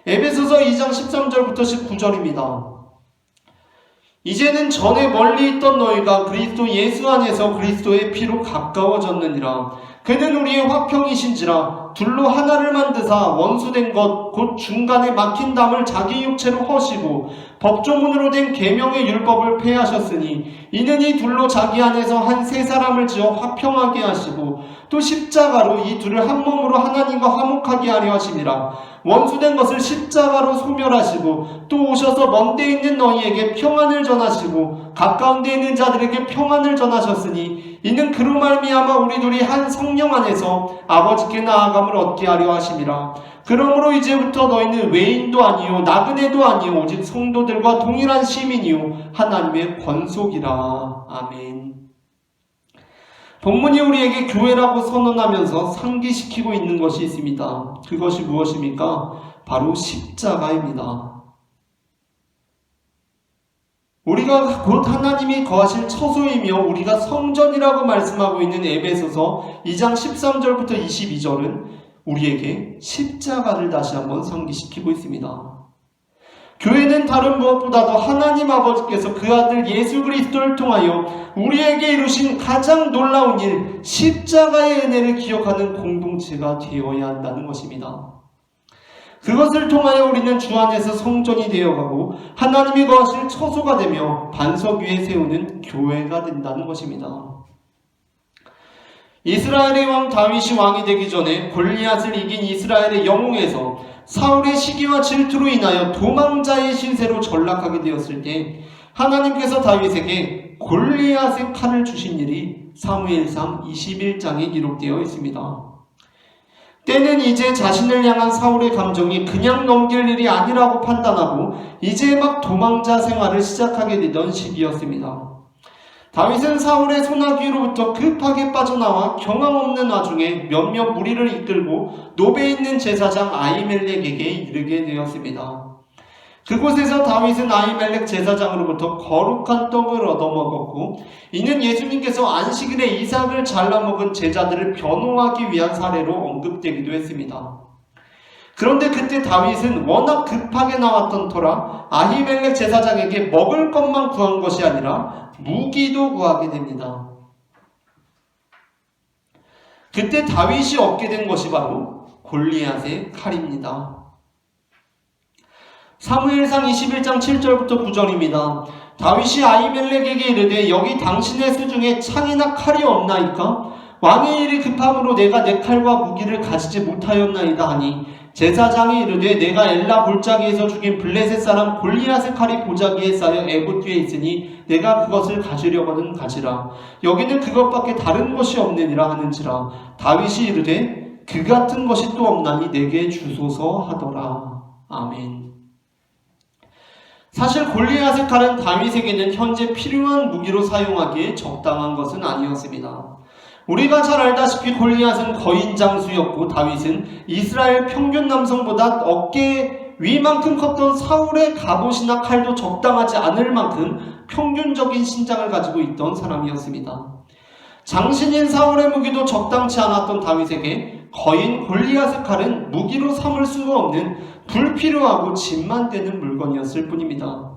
에베소서 2장 13절부터 19절입니다. 이제는 전에 멀리 있던 너희가 그리스도 예수 안에서 그리스도의 피로 가까워졌느니라. 그는 우리의 화평이신지라. 둘로 하나를 만드사 원수된 것 곧 중간에 막힌 담을 자기 육체로 허시고 법조문으로 된 계명의 율법을 폐하셨으니 이는 이 둘로 자기 안에서 한 세 사람을 지어 화평하게 하시고 또 십자가로 이 둘을 한 몸으로 하나님과 화목하게 하려 하심이라. 원수된 것을 십자가로 소멸하시고 또 오셔서 먼 데 있는 너희에게 평안을 전하시고 가까운 데 있는 자들에게 평안을 전하셨으니 이는 그로 말미암아 우리 둘이 한 성령 안에서 아버지께 나아감을 얻게 하려 하심이라. 그러므로 이제부터 너희는 외인도 아니요 나그네도 아니요 오직 성도들과 동일한 시민이요 하나님의 권속이라. 아멘. 본문이 우리에게 교회라고 선언하면서 상기시키고 있는 것이 있습니다. 그것이 무엇입니까? 바로 십자가입니다. 우리가 곧 하나님이 거하실 처소이며 우리가 성전이라고 말씀하고 있는 에베소서 2장 13절부터 22절은 우리에게 십자가를 다시 한번 상기시키고 있습니다. 교회는 다른 무엇보다도 하나님 아버지께서 그 아들 예수 그리스도를 통하여 우리에게 이루신 가장 놀라운 일, 십자가의 은혜를 기억하는 공동체가 되어야 한다는 것입니다. 그것을 통하여 우리는 주 안에서 성전이 되어가고 하나님이 거하실 처소가 되며 반석 위에 세우는 교회가 된다는 것입니다. 이스라엘의 왕 다윗이 왕이 되기 전에 골리앗을 이긴 이스라엘의 영웅에서 사울의 시기와 질투로 인하여 도망자의 신세로 전락하게 되었을 때 하나님께서 다윗에게 골리앗의 칼을 주신 일이 사무엘상 21장에 기록되어 있습니다. 때는 이제 자신을 향한 사울의 감정이 그냥 넘길 일이 아니라고 판단하고 이제 막 도망자 생활을 시작하게 되던 시기였습니다. 다윗은 사울의 소나기로부터 급하게 빠져나와 경황 없는 와중에 몇몇 무리를 이끌고 노베에 있는 제사장 아히멜렉에게 이르게 되었습니다. 그곳에서 다윗은 아히멜렉 제사장으로부터 거룩한 떡을 얻어먹었고 이는 예수님께서 안식일에 이삭을 잘라먹은 제자들을 변호하기 위한 사례로 언급되기도 했습니다. 그런데 그때 다윗은 워낙 급하게 나왔던 터라 아히멜렉 제사장에게 먹을 것만 구한 것이 아니라 무기도 구하게 됩니다. 그때 다윗이 얻게 된 것이 바로 골리앗의 칼입니다. 사무엘상 21장 7절부터 9절입니다. 다윗이 아히멜렉에게 이르되 여기 당신의 수중에 창이나 칼이 없나이까? 왕의 일이 급함으로 내가 내 칼과 무기를 가지지 못하였나이다 하니 제사장이 이르되 내가 엘라 골짜기에서 죽인 블레셋 사람 골리앗의 칼이 보자기에 쌓여 에봇 뒤에 있으니 내가 그것을 가지려거든 가지라. 여기는 그것밖에 다른 것이 없느니라 하는지라. 다윗이 이르되 그 같은 것이 또 없나니 내게 주소서 하더라. 아멘. 사실 골리앗의 칼은 다윗에게는 현재 필요한 무기로 사용하기에 적당한 것은 아니었습니다. 우리가 잘 알다시피 골리앗은 거인장수였고 다윗은 이스라엘 평균 남성보다 어깨 위만큼 컸던 사울의 갑옷이나 칼도 적당하지 않을 만큼 평균적인 신장을 가지고 있던 사람이었습니다. 장신인 사울의 무기도 적당치 않았던 다윗에게 거인 골리앗의 칼은 무기로 삼을 수가 없는 불필요하고 짐만 되는 물건이었을 뿐입니다.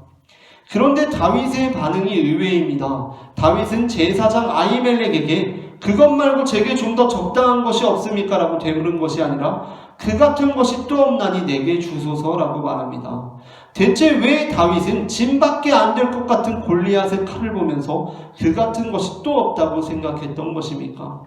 그런데 다윗의 반응이 의외입니다. 다윗은 제사장 아히멜렉에게 그것 말고 제게 좀 더 적당한 것이 없습니까? 라고 되물은 것이 아니라 그 같은 것이 또 없나니 내게 주소서라고 말합니다. 대체 왜 다윗은 짐밖에 안 될 것 같은 골리앗의 칼을 보면서 그 같은 것이 또 없다고 생각했던 것입니까?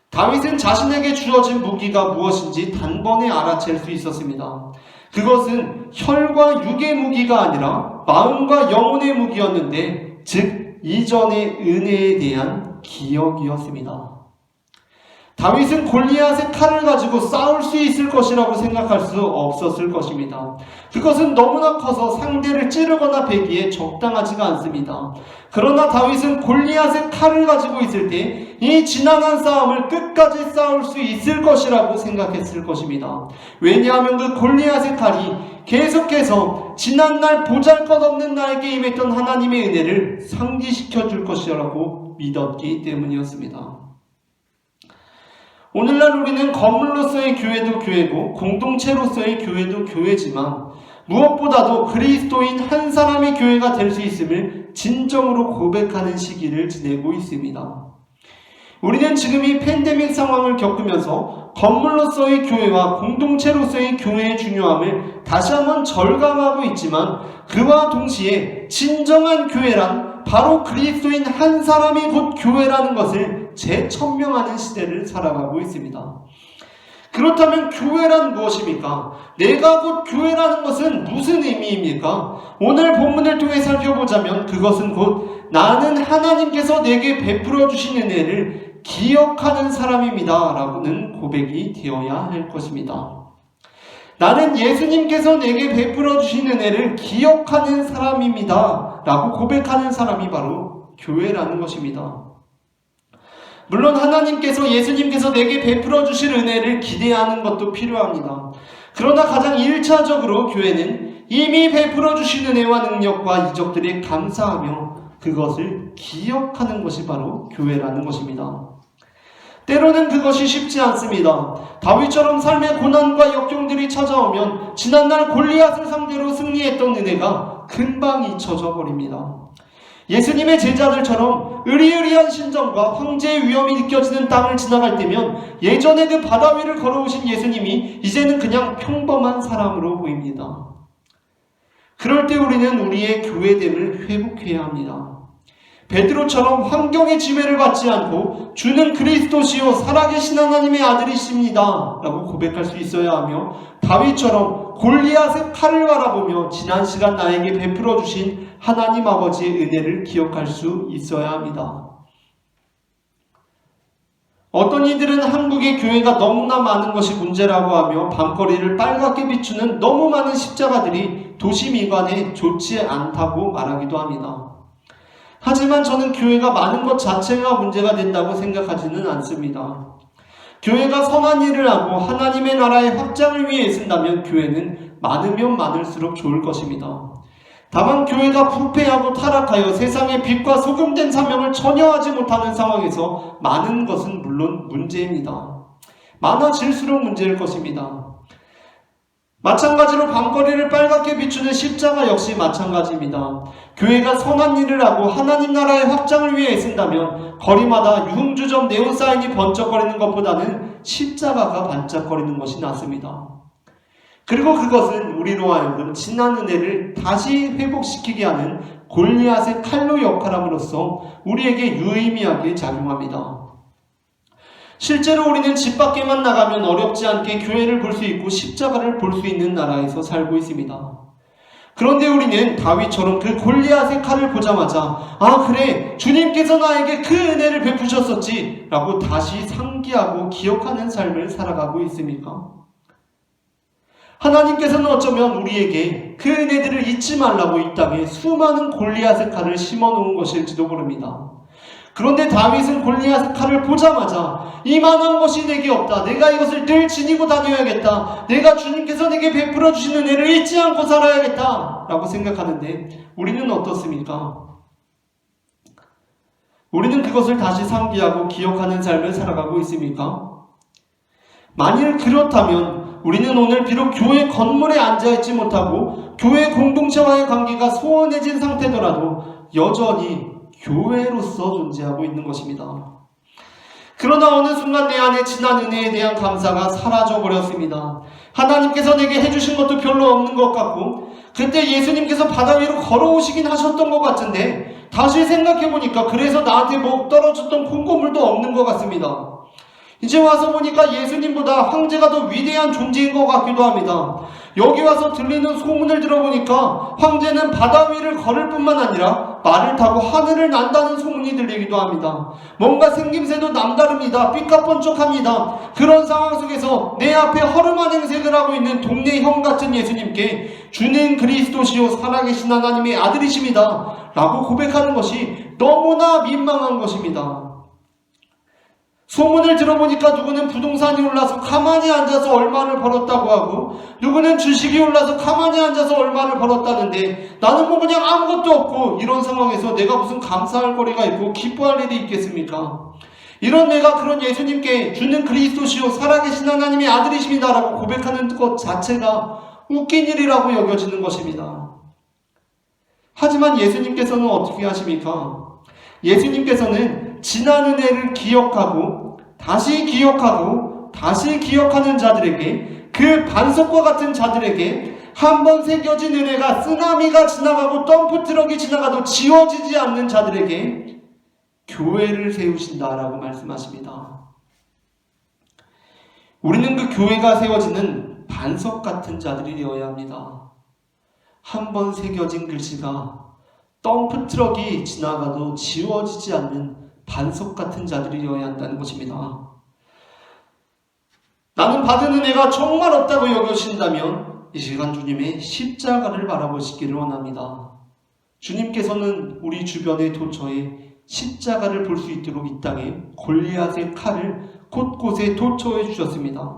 다윗은 자신에게 주어진 무기가 무엇인지 단번에 알아챌 수 있었습니다. 그것은 혈과 육의 무기가 아니라 마음과 영혼의 무기였는데 즉 이전의 은혜에 대한 기억이었습니다. 다윗은 골리앗의 칼을 가지고 싸울 수 있을 것이라고 생각할 수 없었을 것입니다. 그것은 너무나 커서 상대를 찌르거나 베기에 적당하지가 않습니다. 그러나 다윗은 골리앗의 칼을 가지고 있을 때 이 지난한 싸움을 끝까지 싸울 수 있을 것이라고 생각했을 것입니다. 왜냐하면 그 골리앗의 칼이 계속해서 지난날 보잘것없는 나에게 임했던 하나님의 은혜를 상기시켜 줄 것이라고 믿었기 때문이었습니다. 오늘날 우리는 건물로서의 교회도 교회고 공동체로서의 교회도 교회지만 무엇보다도 그리스도인 한 사람의 교회가 될 수 있음을 진정으로 고백하는 시기를 지내고 있습니다. 우리는 지금 이 팬데믹 상황을 겪으면서 건물로서의 교회와 공동체로서의 교회의 중요함을 다시 한번 절감하고 있지만 그와 동시에 진정한 교회란 바로 그리스도인 한 사람이 곧 교회라는 것을 재천명하는 시대를 살아가고 있습니다. 그렇다면 교회란 무엇입니까? 내가 곧 교회라는 것은 무슨 의미입니까? 오늘 본문을 통해 살펴보자면 그것은 곧 나는 하나님께서 내게 베풀어 주신 은혜를 기억하는 사람입니다 라고는 고백이 되어야 할 것입니다. 나는 예수님께서 내게 베풀어 주신 은혜를 기억하는 사람입니다 라고 고백하는 사람이 바로 교회라는 것입니다. 물론 하나님께서 예수님께서 내게 베풀어 주실 은혜를 기대하는 것도 필요합니다. 그러나 가장 1차적으로 교회는 이미 베풀어 주신 은혜와 능력과 이적들에 감사하며 그것을 기억하는 것이 바로 교회라는 것입니다. 때로는 그것이 쉽지 않습니다. 다윗처럼 삶의 고난과 역경들이 찾아오면 지난날 골리앗을 상대로 승리했던 은혜가 금방 잊혀져 버립니다. 예수님의 제자들처럼 의리의리한 심정과 황제의 위험이 느껴지는 땅을 지나갈 때면 예전에 그 바다 위를 걸어오신 예수님이 이제는 그냥 평범한 사람으로 보입니다. 그럴 때 우리는 우리의 교회됨을 회복해야 합니다. 베드로처럼 환경의 지배를 받지 않고 주는 그리스도시요 살아계신 하나님의 아들이십니다 라고 고백할 수 있어야 하며, 다윗처럼 골리앗의 칼을 바라보며 지난 시간 나에게 베풀어 주신 하나님 아버지의 은혜를 기억할 수 있어야 합니다. 어떤 이들은 한국의 교회가 너무나 많은 것이 문제라고 하며 밤거리를 빨갛게 비추는 너무 많은 십자가들이 도시 미관에 좋지 않다고 말하기도 합니다. 하지만 저는 교회가 많은 것 자체가 문제가 된다고 생각하지는 않습니다. 교회가 선한 일을 하고 하나님의 나라의 확장을 위해 애쓴다면 교회는 많으면 많을수록 좋을 것입니다. 다만 교회가 부패하고 타락하여 세상의 빛과 소금된 사명을 전혀 하지 못하는 상황에서 많은 것은 물론 문제입니다. 많아질수록 문제일 것입니다. 마찬가지로 밤거리를 빨갛게 비추는 십자가 역시 마찬가지입니다. 교회가 선한 일을 하고 하나님 나라의 확장을 위해 애쓴다면 거리마다 유흥주점 네온사인이 번쩍거리는 것보다는 십자가가 반짝거리는 것이 낫습니다. 그리고 그것은 우리로 하여금 지난 은혜를 다시 회복시키게 하는 골리앗의 칼로 역할함으로써 우리에게 유의미하게 작용합니다. 실제로 우리는 집 밖에만 나가면 어렵지 않게 교회를 볼 수 있고 십자가를 볼 수 있는 나라에서 살고 있습니다. 그런데 우리는 다윗처럼 그 골리앗의 칼을 보자마자 아 그래 주님께서 나에게 그 은혜를 베푸셨었지 라고 다시 상기하고 기억하는 삶을 살아가고 있습니까? 하나님께서는 어쩌면 우리에게 그 은혜들을 잊지 말라고 이 땅에 수많은 골리앗의 칼을 심어놓은 것일지도 모릅니다. 그런데 다윗은 골리앗의 칼을 보자마자 이만한 것이 내게 없다. 내가 이것을 늘 지니고 다녀야겠다. 내가 주님께서 내게 베풀어 주시는 은혜를 잊지 않고 살아야겠다 라고 생각하는데 우리는 어떻습니까? 우리는 그것을 다시 상기하고 기억하는 삶을 살아가고 있습니까? 만일 그렇다면 우리는 오늘 비록 교회 건물에 앉아있지 못하고 교회 공동체와의 관계가 소원해진 상태더라도 여전히 교회로서 존재하고 있는 것입니다. 그러나 어느 순간 내 안에 지난 은혜에 대한 감사가 사라져버렸습니다. 하나님께서 내게 해주신 것도 별로 없는 것 같고 그때 예수님께서 바다 위로 걸어오시긴 하셨던 것 같은데 다시 생각해보니까 그래서 나한테 뭐 떨어졌던 콩고물도 없는 것 같습니다. 이제 와서 보니까 예수님보다 황제가 더 위대한 존재인 것 같기도 합니다. 여기 와서 들리는 소문을 들어보니까 황제는 바다 위를 걸을 뿐만 아니라 말을 타고 하늘을 난다는 소문이 들리기도 합니다. 뭔가 생김새도 남다릅니다. 삐까뻔쩍합니다. 그런 상황 속에서 내 앞에 허름한 행색을 하고 있는 동네 형 같은 예수님께 주는 그리스도시요 살아계신 하나님의 아들이십니다 라고 고백하는 것이 너무나 민망한 것입니다. 소문을 들어보니까 누구는 부동산이 올라서 가만히 앉아서 얼마를 벌었다고 하고 누구는 주식이 올라서 가만히 앉아서 얼마를 벌었다는데 나는 뭐 그냥 아무것도 없고 이런 상황에서 내가 무슨 감사할 거리가 있고 기뻐할 일이 있겠습니까? 이런 내가 그런 예수님께 주는 그리스도시요 살아계신 하나님의 아들이십니다 라고 고백하는 것 자체가 웃긴 일이라고 여겨지는 것입니다. 하지만 예수님께서는 어떻게 하십니까? 예수님께서는 지난 은혜를 기억하고 다시 기억하는 자들에게 그 반석과 같은 자들에게 한번 새겨진 은혜가 쓰나미가 지나가고 덤프트럭이 지나가도 지워지지 않는 자들에게 교회를 세우신다라고 말씀하십니다. 우리는 그 교회가 세워지는 반석 같은 자들이 되어야 합니다. 한번 새겨진 글씨가 덤프트럭이 지나가도 지워지지 않는 반석 같은 자들이 되어야 한다는 것입니다. 나는 받은 은혜가 정말 없다고 여겨진다면 이 시간 주님의 십자가를 바라보시기를 원합니다. 주님께서는 우리 주변의 도처에 십자가를 볼 수 있도록 이 땅에 골리앗의 칼을 곳곳에 도처해 주셨습니다.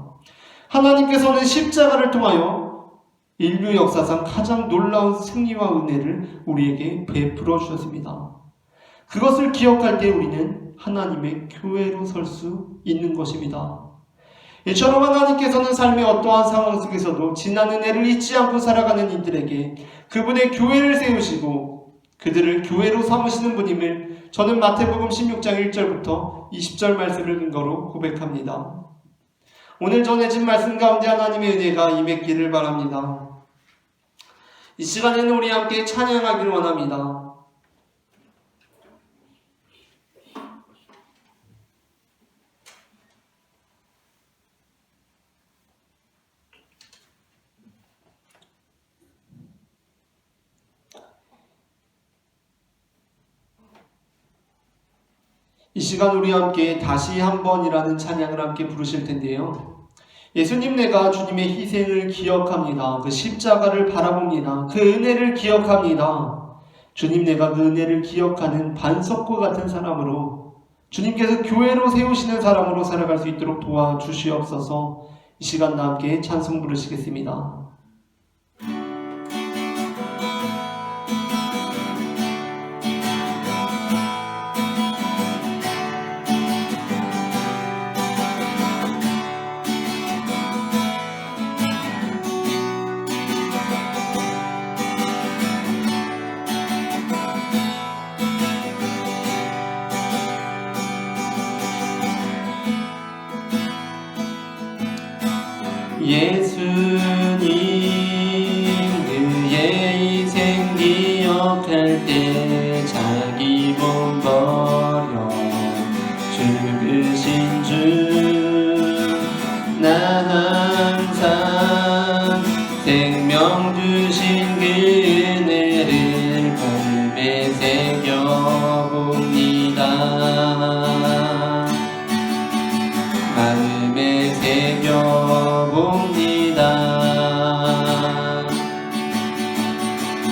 하나님께서는 십자가를 통하여 인류 역사상 가장 놀라운 승리와 은혜를 우리에게 베풀어 주셨습니다. 그것을 기억할 때 우리는 하나님의 교회로 설 수 있는 것입니다. 이처럼 하나님께서는 삶의 어떠한 상황 속에서도 지난 은혜를 잊지 않고 살아가는 이들에게 그분의 교회를 세우시고 그들을 교회로 삼으시는 분임을 저는 마태복음 16장 1절부터 20절 말씀을 근거로 고백합니다. 오늘 전해진 말씀 가운데 하나님의 은혜가 임했기를 바랍니다. 이 시간에는 우리 함께 찬양하기를 원합니다. 이 시간 우리 함께 다시 한번이라는 찬양을 함께 부르실 텐데요. 예수님, 내가 주님의 희생을 기억합니다. 그 십자가를 바라봅니다. 그 은혜를 기억합니다. 주님, 내가 그 은혜를 기억하는 반석과 같은 사람으로 주님께서 교회로 세우시는 사람으로 살아갈 수 있도록 도와주시옵소서. 이 시간 다 함께 찬송 부르시겠습니다. 예수님, 그의 희생 기억할 때 자기 몸 버려 죽으신 주, 나 항상 생명 주신 그 은혜를 마음에 새겨봅니다. 마음에 새겨봅니다.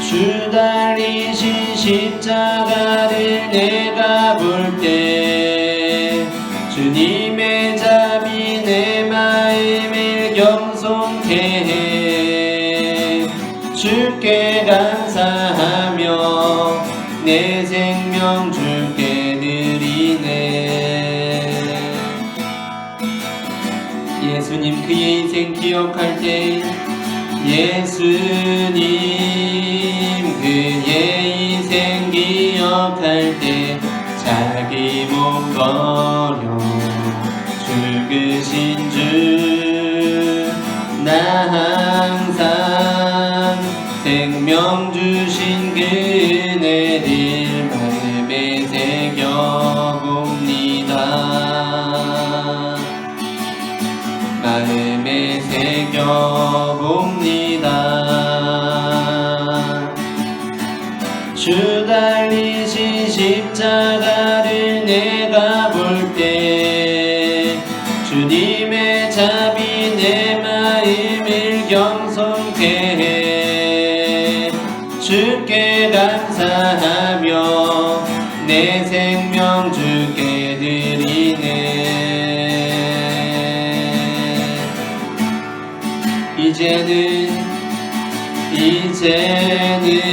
주 달리신 십자가를 내가 볼 때 주님의 자비 내 마음을 겸손케 해. 주께 감사하며 내 생명 주께 드리네. 예수님, 그의 희생 기억할 때 예수님, 그의 희생 기억할 때 자기 몸 버려 죽으신 주, 나 항상 생명 주신 그 은혜를 마음에 새겨봅니다. 마음에 새겨봅니다. 주 달리신 십자가를 내가 볼 때 주님의 자비 내 마음을 겸손케 해. 주께 감사하며 내 생명 주께 드리네.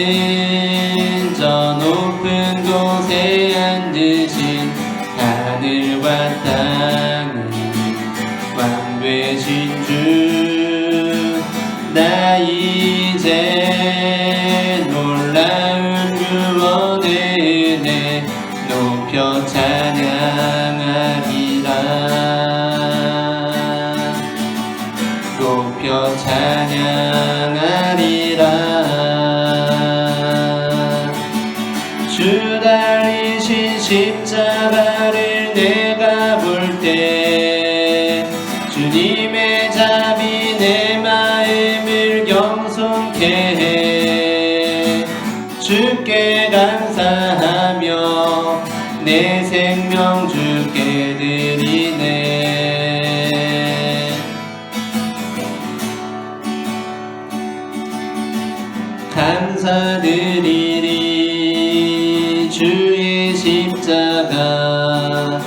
이제는 저 높은 곳에 앉으신 하늘과 땅을 왕 되신 주, 나 이제 놀라운 구원의 은혜 높여 찬양하리라. 높여 찬양하리라. 주 달리신 십자가를 내가 볼 때 주님의 자비 내 마음을 겸손케 해. 주께 감사하며 내 생명 주께 드리네. 감사드리리 주의 십자가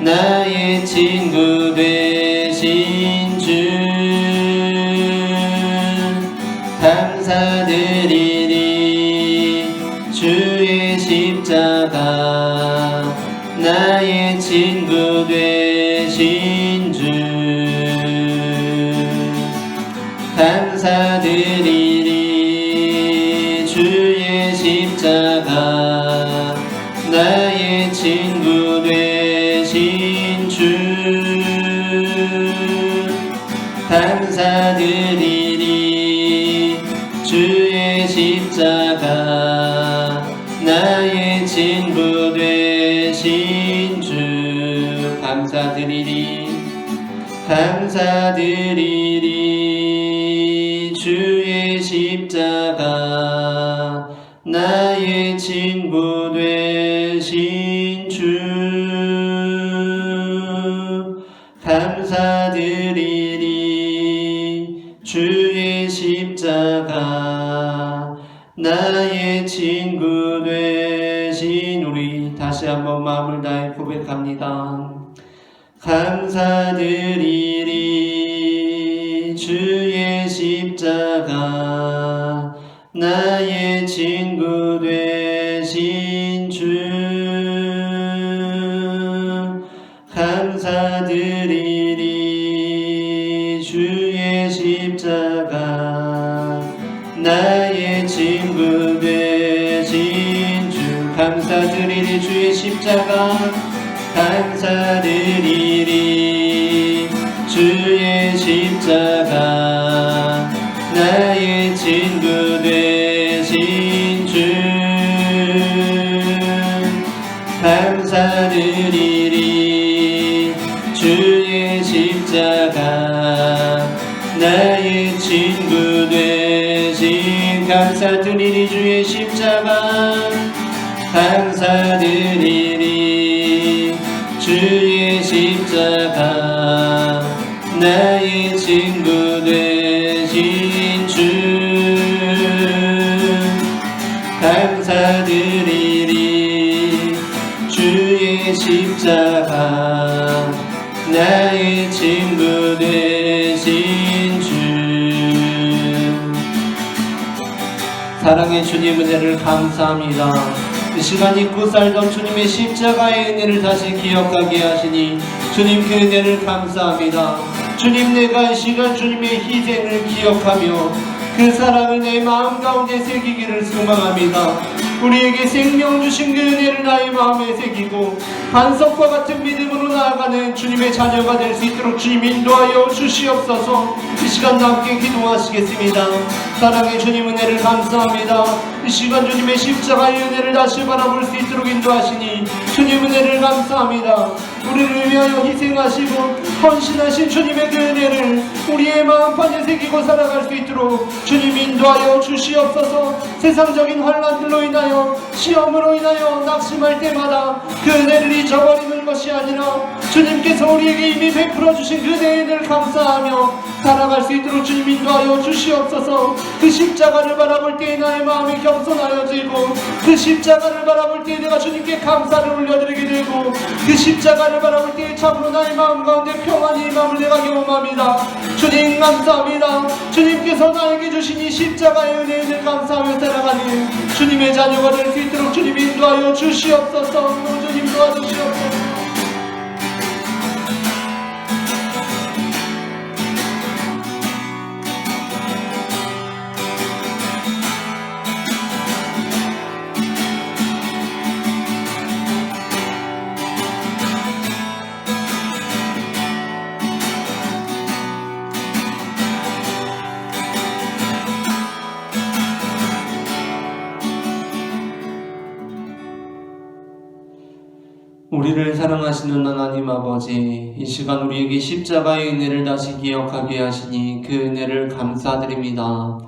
나의 친구 되신 주, 다 감사드리리. 주의 십자가 나의 친구 되신 주 감사드리리. 주의 십자가 나의 친구 되신 주 감사드리리. 주의 십자가 나의 친구 되신 주 감사드리리. 감사드리리. 주의 십자가 나의 친구 되신 주 감사드리리. 주의 십자가 나의 친구 되신 우리 다시 한번 마음을 다해 고백합니다. 감사드리리. 주의 십자가 나의 친구 되신 주 감사드리리. 주의 십자가 나의 친구 되신 주 감사드리리. 주의 십자가 감사드리리. 주의 십자가 나의 친구 되신 주 감사드리리. 주의 십자가 나의 친구 되신 감사드리리. 주의 십자가 감사드리리. 주의 십자가 나의 친구 되신 주 감사드리리. 주의 십자가 나의 친구 되신 주 사랑의 주님 은혜를 감사합니다. 이 시간 잊고 살던 주님의 십자가의 은혜를 다시 기억하게 하시니 주님 그 은혜를 감사합니다. 주님 내가 이 시간 주님의 희생을 기억하며 그 사랑을 내 마음 가운데 새기기를 소망합니다. 우리에게 생명 주신 그 은혜를 나의 마음에 새기고 반석과 같은 믿음으로 나아가는 주님의 자녀가 될 수 있도록 주님 인도하여 주시옵소서. 이 시간 함께 기도하시겠습니다. 사랑의 주님 은혜를 감사합니다. 이 시간 주님의 십자가의 은혜를 다시 바라볼 수 있도록 인도하시니 주님 은혜를 감사합니다. 우리를 위하여 희생하시고 헌신하신 주님의 그 은혜를 우리의 마음판에 새기고 살아갈 수 있도록 주님 인도하여 주시옵소서. 세상적인 환난들로 인하여 시험으로 인하여 낙심할 때마다 그 은혜를 잊어버리는 것이 아니라 주님께서 우리에게 이미 베풀어 주신 그 은혜를 감사하며 살아갈 수 있도록 주님 인도하여 주시옵소서. 그 십자가를 바라볼 때에 나의 마음이 겸손하여지고 그 십자가를 바라볼 때에 내가 주님께 감사를 올려드리게 되고 그 십자가를 바라볼 때에 참으로 나의 마음 가운데 평안이 임함을 내가 경험합니다. 주님 감사합니다. 주님께서 나에게 주신 이 십자가의 은혜를 감사하며 살아가는 주님의 자녀가 될 수 있도록 주님 인도하여 주시옵소서. 주님 도와주시옵소서. 우리를 사랑하시는 하나님 아버지, 이 시간 우리에게 십자가의 은혜를 다시 기억하게 하시니 그 은혜를 감사드립니다.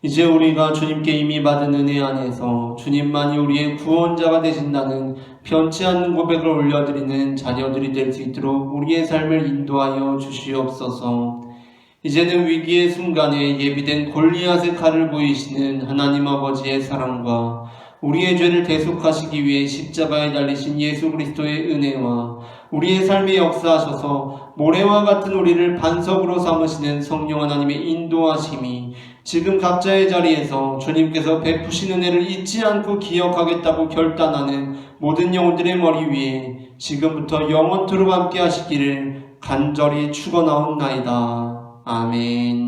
이제 우리가 주님께 이미 받은 은혜 안에서 주님만이 우리의 구원자가 되신다는 변치 않는 고백을 올려드리는 자녀들이 될 수 있도록 우리의 삶을 인도하여 주시옵소서. 이제는 위기의 순간에 예비된 골리앗의 칼을 보이시는 하나님 아버지의 사랑과 우리의 죄를 대속하시기 위해 십자가에 달리신 예수 그리스도의 은혜와 우리의 삶에 역사하셔서 모래와 같은 우리를 반석으로 삼으시는 성령 하나님의 인도하심이 지금 각자의 자리에서 주님께서 베푸신 은혜를 잊지 않고 기억하겠다고 결단하는 모든 영혼들의 머리 위에 지금부터 영원토록 함께 하시기를 간절히 축원하옵나이다. 아멘.